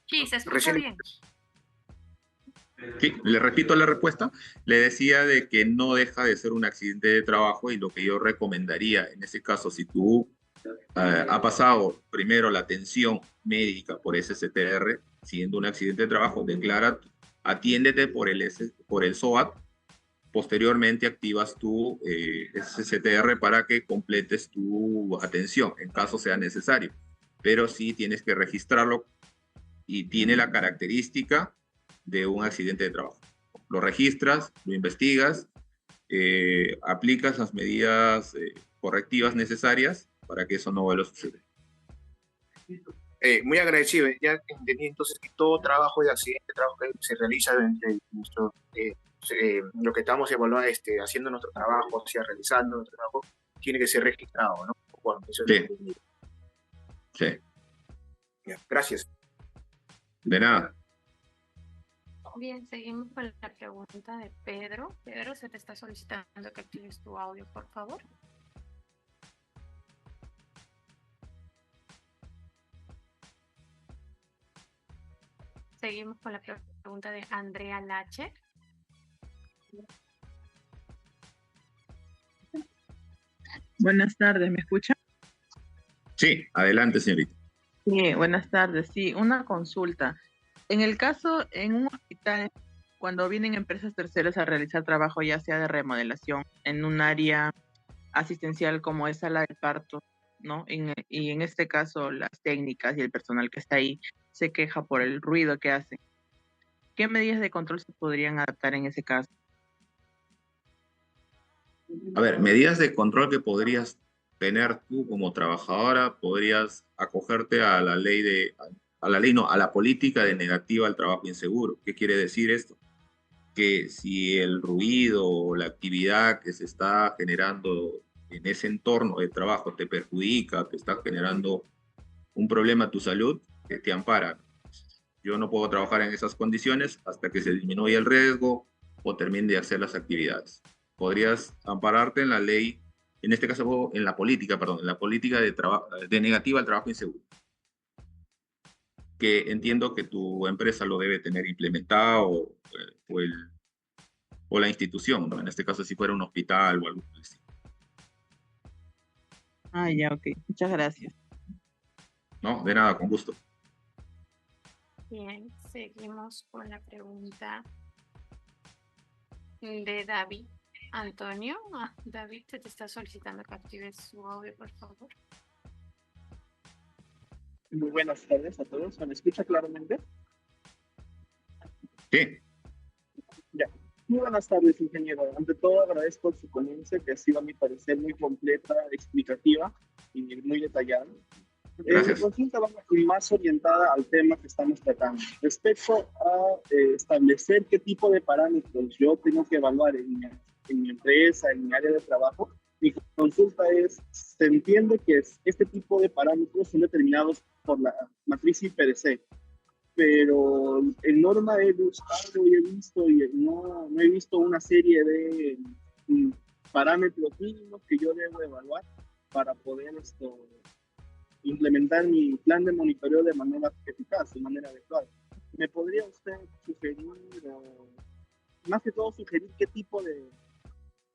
Sí, se escucha Recién. bien. Sí, le repito la respuesta. Le decía de que no deja de ser un accidente de trabajo y lo que yo recomendaría en ese caso, si tú ha pasado primero la atención médica por SSTR, siendo un accidente de trabajo, declara, atiéndete por el SOAT, posteriormente activas tu SSTR para que completes tu atención en caso sea necesario. Pero sí tienes que registrarlo y tiene la característica de un accidente de trabajo. Lo registras, lo investigas, aplicas las medidas correctivas necesarias para que eso no vuelva a suceder. Muy agradecido. Ya entendí entonces que todo trabajo de accidente, trabajo que se realiza entre nuestro, lo que estamos evaluando, haciendo nuestro trabajo, o sea, realizando nuestro trabajo, tiene que ser registrado, ¿no? Bueno, eso es Sí. Sí. Ya, gracias. De nada. Bien, seguimos con la pregunta de Pedro. Pedro, se te está solicitando que actives tu audio, por favor. Seguimos con la pregunta de Andrea Lache. Buenas tardes, ¿me escucha? Sí, adelante, señorita. Sí, buenas tardes. Sí, una consulta. En el caso, en un hospital, cuando vienen empresas terceras a realizar trabajo, ya sea de remodelación, en un área asistencial como es sala de parto, ¿no? Y en este caso, las técnicas y el personal que está ahí se queja por el ruido que hacen. ¿Qué medidas de control se podrían adaptar en ese caso? A ver, medidas de control que podrías tener tú como trabajadora, podrías acogerte a la ley a la política de negativa al trabajo inseguro. ¿Qué quiere decir esto? Que si el ruido o la actividad que se está generando en ese entorno de trabajo te perjudica, te está generando un problema a tu salud, te ampara. Yo no puedo trabajar en esas condiciones hasta que se disminuya el riesgo o termine de hacer las actividades. Podrías ampararte en la ley, en este caso en la política, perdón, en la política de negativa al trabajo inseguro, que entiendo que tu empresa lo debe tener implementado o, o la institución, ¿no? En este caso si fuera un hospital o algo así. Ah, ya, ok. Muchas gracias. No, de nada, con gusto. Bien, seguimos con la pregunta de David. Antonio, David, te está solicitando que actives su audio, por favor. Muy buenas tardes a todos. ¿Me escucha claramente? Sí. Ya. Muy buenas tardes, ingeniero. Ante todo, agradezco su ponencia, que ha sido, a mi parecer, muy completa, explicativa y muy detallada. Gracias. Mi consulta va más orientada al tema que estamos tratando. Respecto a establecer qué tipo de parámetros yo tengo que evaluar en mi empresa, en mi área de trabajo, mi consulta es, se entiende que este tipo de parámetros son determinados por la matriz IPDC, pero en norma he buscado y he visto y no he visto una serie de parámetros mínimos que yo debo evaluar para poder implementar mi plan de monitoreo de manera eficaz, de manera adecuada. ¿Me podría usted sugerir, más que todo sugerir qué tipo de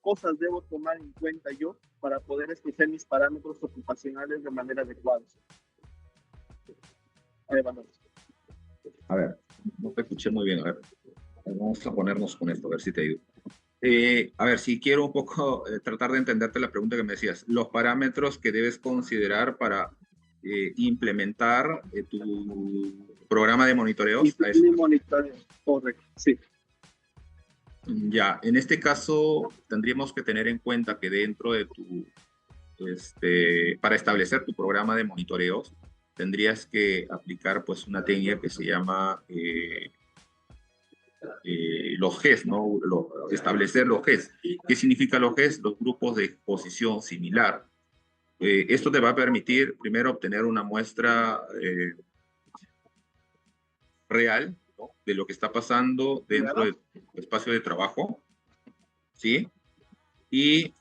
cosas debo tomar en cuenta yo para poder escoger mis parámetros ocupacionales de manera adecuada? A ver, no te escuché muy bien. A ver, vamos a ponernos con esto, a ver si te ayudo. A ver, si quiero un poco tratar de entenderte la pregunta que me decías. Los parámetros que debes considerar para implementar tu programa de monitoreos. Mi monitoreo, correcto, sí. Ya, en este caso tendríamos que tener en cuenta que dentro de para establecer tu programa de monitoreos, tendrías que aplicar pues una técnica que se llama los GES, ¿no? Establecer los GES. ¿Qué significa los GES? Los grupos de exposición similar. Esto te va a permitir primero obtener una muestra real, ¿no?, de lo que está pasando dentro de tu espacio de trabajo, ¿sí? Y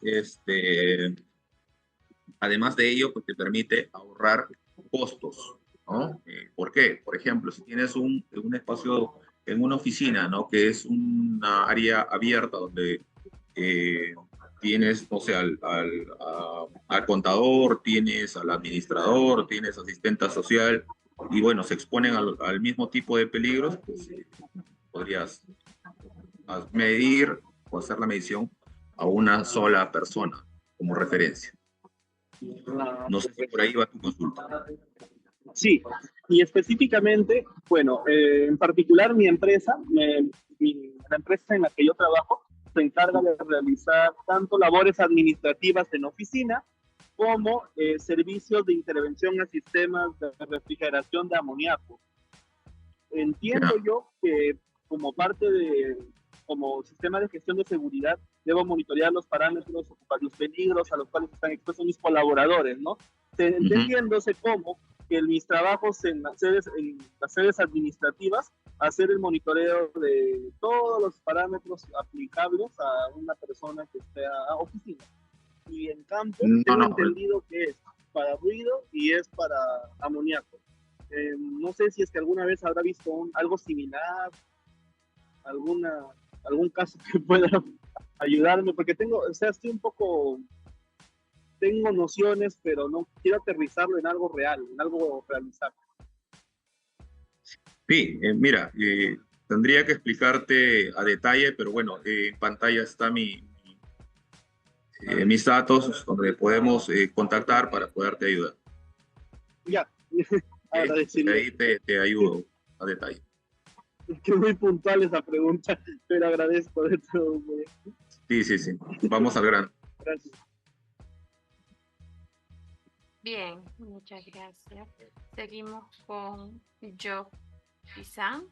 además de ello, pues te permite ahorrar costos, ¿no? ¿Por qué? Por ejemplo, si tienes un espacio en una oficina, ¿no?, que es una área abierta donde tienes, no sé, al contador, tienes al administrador, tienes asistente social, y bueno, se exponen al mismo tipo de peligros, pues podrías medir o hacer la medición a una sola persona como referencia. No sé si por ahí va tu consulta. Sí, y específicamente, bueno, en particular mi empresa, la empresa en la que yo trabajo, se encarga de realizar tanto labores administrativas en oficina como servicios de intervención a sistemas de refrigeración de amoníaco. Entiendo yo que como parte como sistema de gestión de seguridad, debo monitorear los parámetros, los peligros a los cuales están expuestos mis colaboradores, ¿no? Entendiéndose como que mis trabajos en las sedes administrativas, hacer el monitoreo de todos los parámetros aplicables a una persona que esté a oficina. Y en campo tengo entendido que es para ruido y es para amoníaco. No sé si es que alguna vez habrá visto algo similar, algún caso que pueda ayudarme, porque estoy un poco, tengo nociones, pero no quiero aterrizarlo en algo real, en algo realizable. Sí, mira, tendría que explicarte a detalle, pero bueno, en pantalla está mis datos donde podemos contactar para poderte ayudar. Ya, agradecido. Ahí te ayudo a detalle. Es que muy puntual esa pregunta, pero agradezco de todo. Sí. Vamos al grano. Gracias. Bien, muchas gracias. Seguimos con Joe Pizan.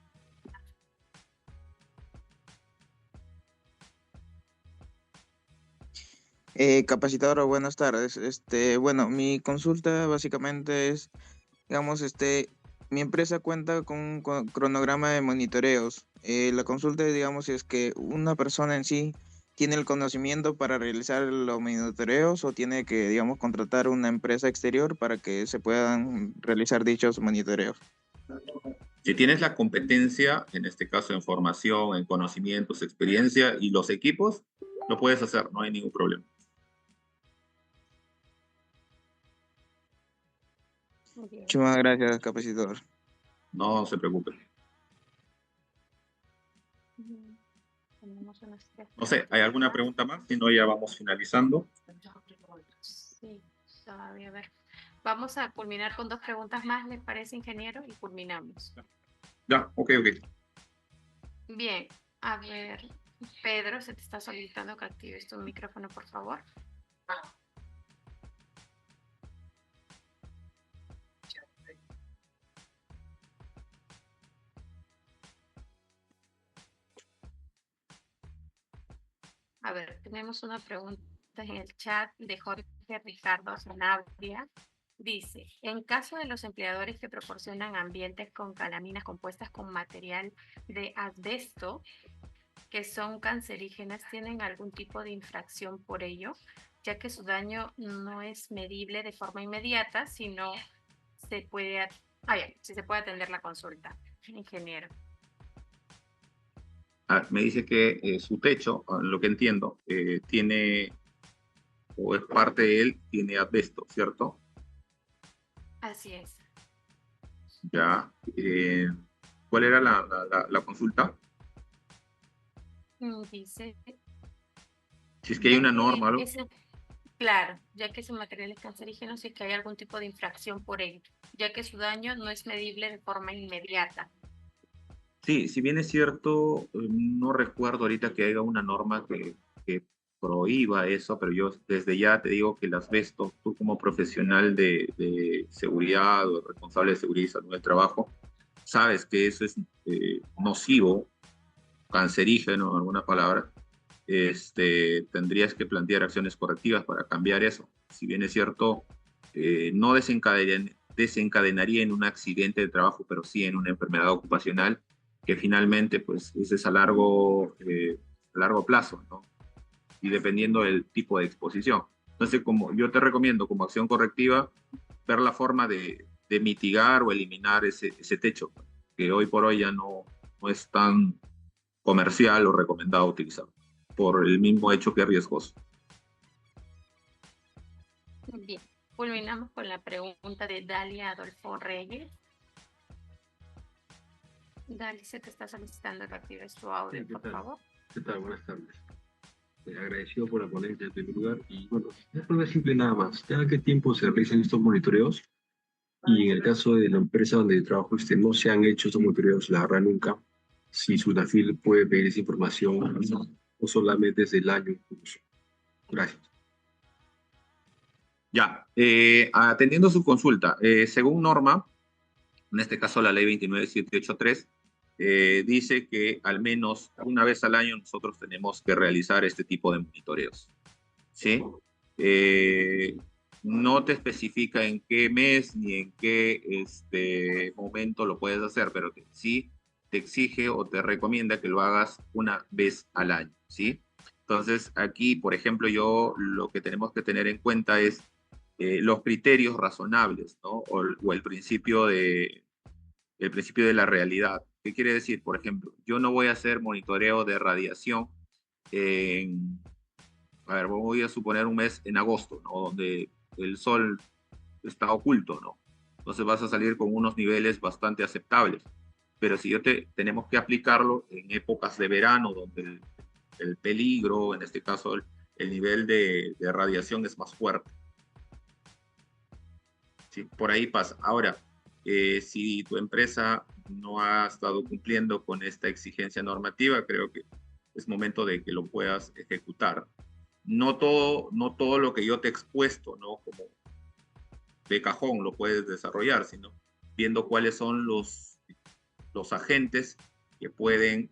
Capacitadora, buenas tardes. Bueno, mi consulta básicamente es, digamos, mi empresa cuenta con un cronograma de monitoreos. La consulta es, digamos, si es que una persona en sí tiene el conocimiento para realizar los monitoreos o tiene que, digamos, contratar una empresa exterior para que se puedan realizar dichos monitoreos. Si tienes la competencia, en este caso en formación, en conocimientos, experiencia y los equipos, lo puedes hacer, no hay ningún problema. Muchísimas gracias, capacitador. No se preocupe. No sé, ¿hay alguna pregunta más? Si no, ya vamos finalizando. Sí, todavía a ver. Vamos a culminar con 2 preguntas más, ¿les parece, ingeniero? Y culminamos. Ya, ok. Bien, a ver, Pedro, se te está solicitando que actives tu micrófono, por favor. A ver, tenemos una pregunta en el chat de Jorge Ricardo Sanabria. Dice, en caso de los empleadores que proporcionan ambientes con calaminas compuestas con material de asbesto, que son cancerígenas, ¿tienen algún tipo de infracción por ello? Ya que su daño no es medible de forma inmediata, sino se puede, si se puede atender la consulta, ingeniero. Me dice que su techo, lo que entiendo, tiene, o es parte de él, tiene asbesto, ¿cierto? Así es. Ya. ¿Cuál era la consulta? Dice... Si es que hay una norma, ¿no? Claro, ya que ese material es cancerígeno, si es que hay algún tipo de infracción por ello, ya que su daño no es medible de forma inmediata. Sí, si bien es cierto, no recuerdo ahorita que haya una norma que prohíba eso, pero yo desde ya te digo que el asbesto, tú como profesional de seguridad o responsable de seguridad y salud del trabajo, sabes que eso es nocivo, cancerígeno, en alguna palabra. Tendrías que plantear acciones correctivas para cambiar eso. Si bien es cierto, no desencadenaría en un accidente de trabajo, pero sí en una enfermedad ocupacional, que finalmente pues ese es a largo plazo, ¿no? Y dependiendo del tipo de exposición. Entonces, como yo te recomiendo como acción correctiva, ver la forma de mitigar o eliminar ese techo, que hoy por hoy ya no es tan comercial o recomendado utilizar, por el mismo hecho que es riesgoso. Bien, culminamos con la pregunta de Dalia Adolfo Reyes. Dali, se te está solicitando que actives tu audio, por favor. ¿Qué tal? Buenas tardes. Agradecido por la ponencia en primer lugar. Y bueno, es una simple nada más. ¿Cada qué tiempo se realizan estos monitoreos? Y en el caso de la empresa donde trabajo, no se han hecho estos monitoreos, la verdad nunca. Si Sunafil puede pedir esa información o solamente desde el año incluso. Gracias. Ya, atendiendo su consulta, según norma, en este caso la ley 29783, dice que al menos una vez al año nosotros tenemos que realizar este tipo de monitoreos, ¿sí? No te especifica en qué mes ni en qué momento lo puedes hacer, pero sí te exige o te recomienda que lo hagas una vez al año, ¿sí? Entonces, aquí, por ejemplo, lo que tenemos que tener en cuenta es los criterios razonables, ¿no? O el principio de la realidad. ¿Qué quiere decir? Por ejemplo, yo no voy a hacer monitoreo de radiación voy a suponer un mes en agosto, ¿no? Donde el sol está oculto, ¿no? Entonces vas a salir con unos niveles bastante aceptables. Pero si tenemos que aplicarlo en épocas de verano, donde el peligro, en este caso el nivel de radiación es más fuerte. Sí, por ahí pasa. Ahora, si tu empresa no ha estado cumpliendo con esta exigencia normativa, creo que es momento de que lo puedas ejecutar. No todo lo que yo te he expuesto, ¿no? Como de cajón lo puedes desarrollar, sino viendo cuáles son los agentes que pueden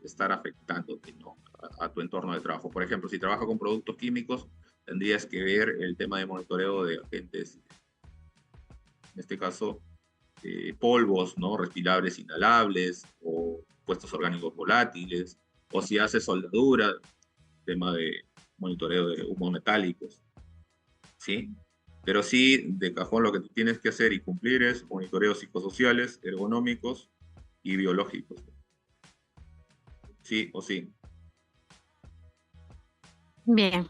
estar afectándote, ¿no? a tu entorno de trabajo. Por ejemplo, si trabajas con productos químicos, tendrías que ver el tema de monitoreo de agentes, en este caso, polvos, ¿no? Respirables, inhalables, o compuestos orgánicos volátiles, o si haces soldadura, tema de monitoreo de humos metálicos, ¿sí? Pero sí, de cajón, lo que tú tienes que hacer y cumplir es monitoreos psicosociales, ergonómicos y biológicos. Sí o sí. Bien,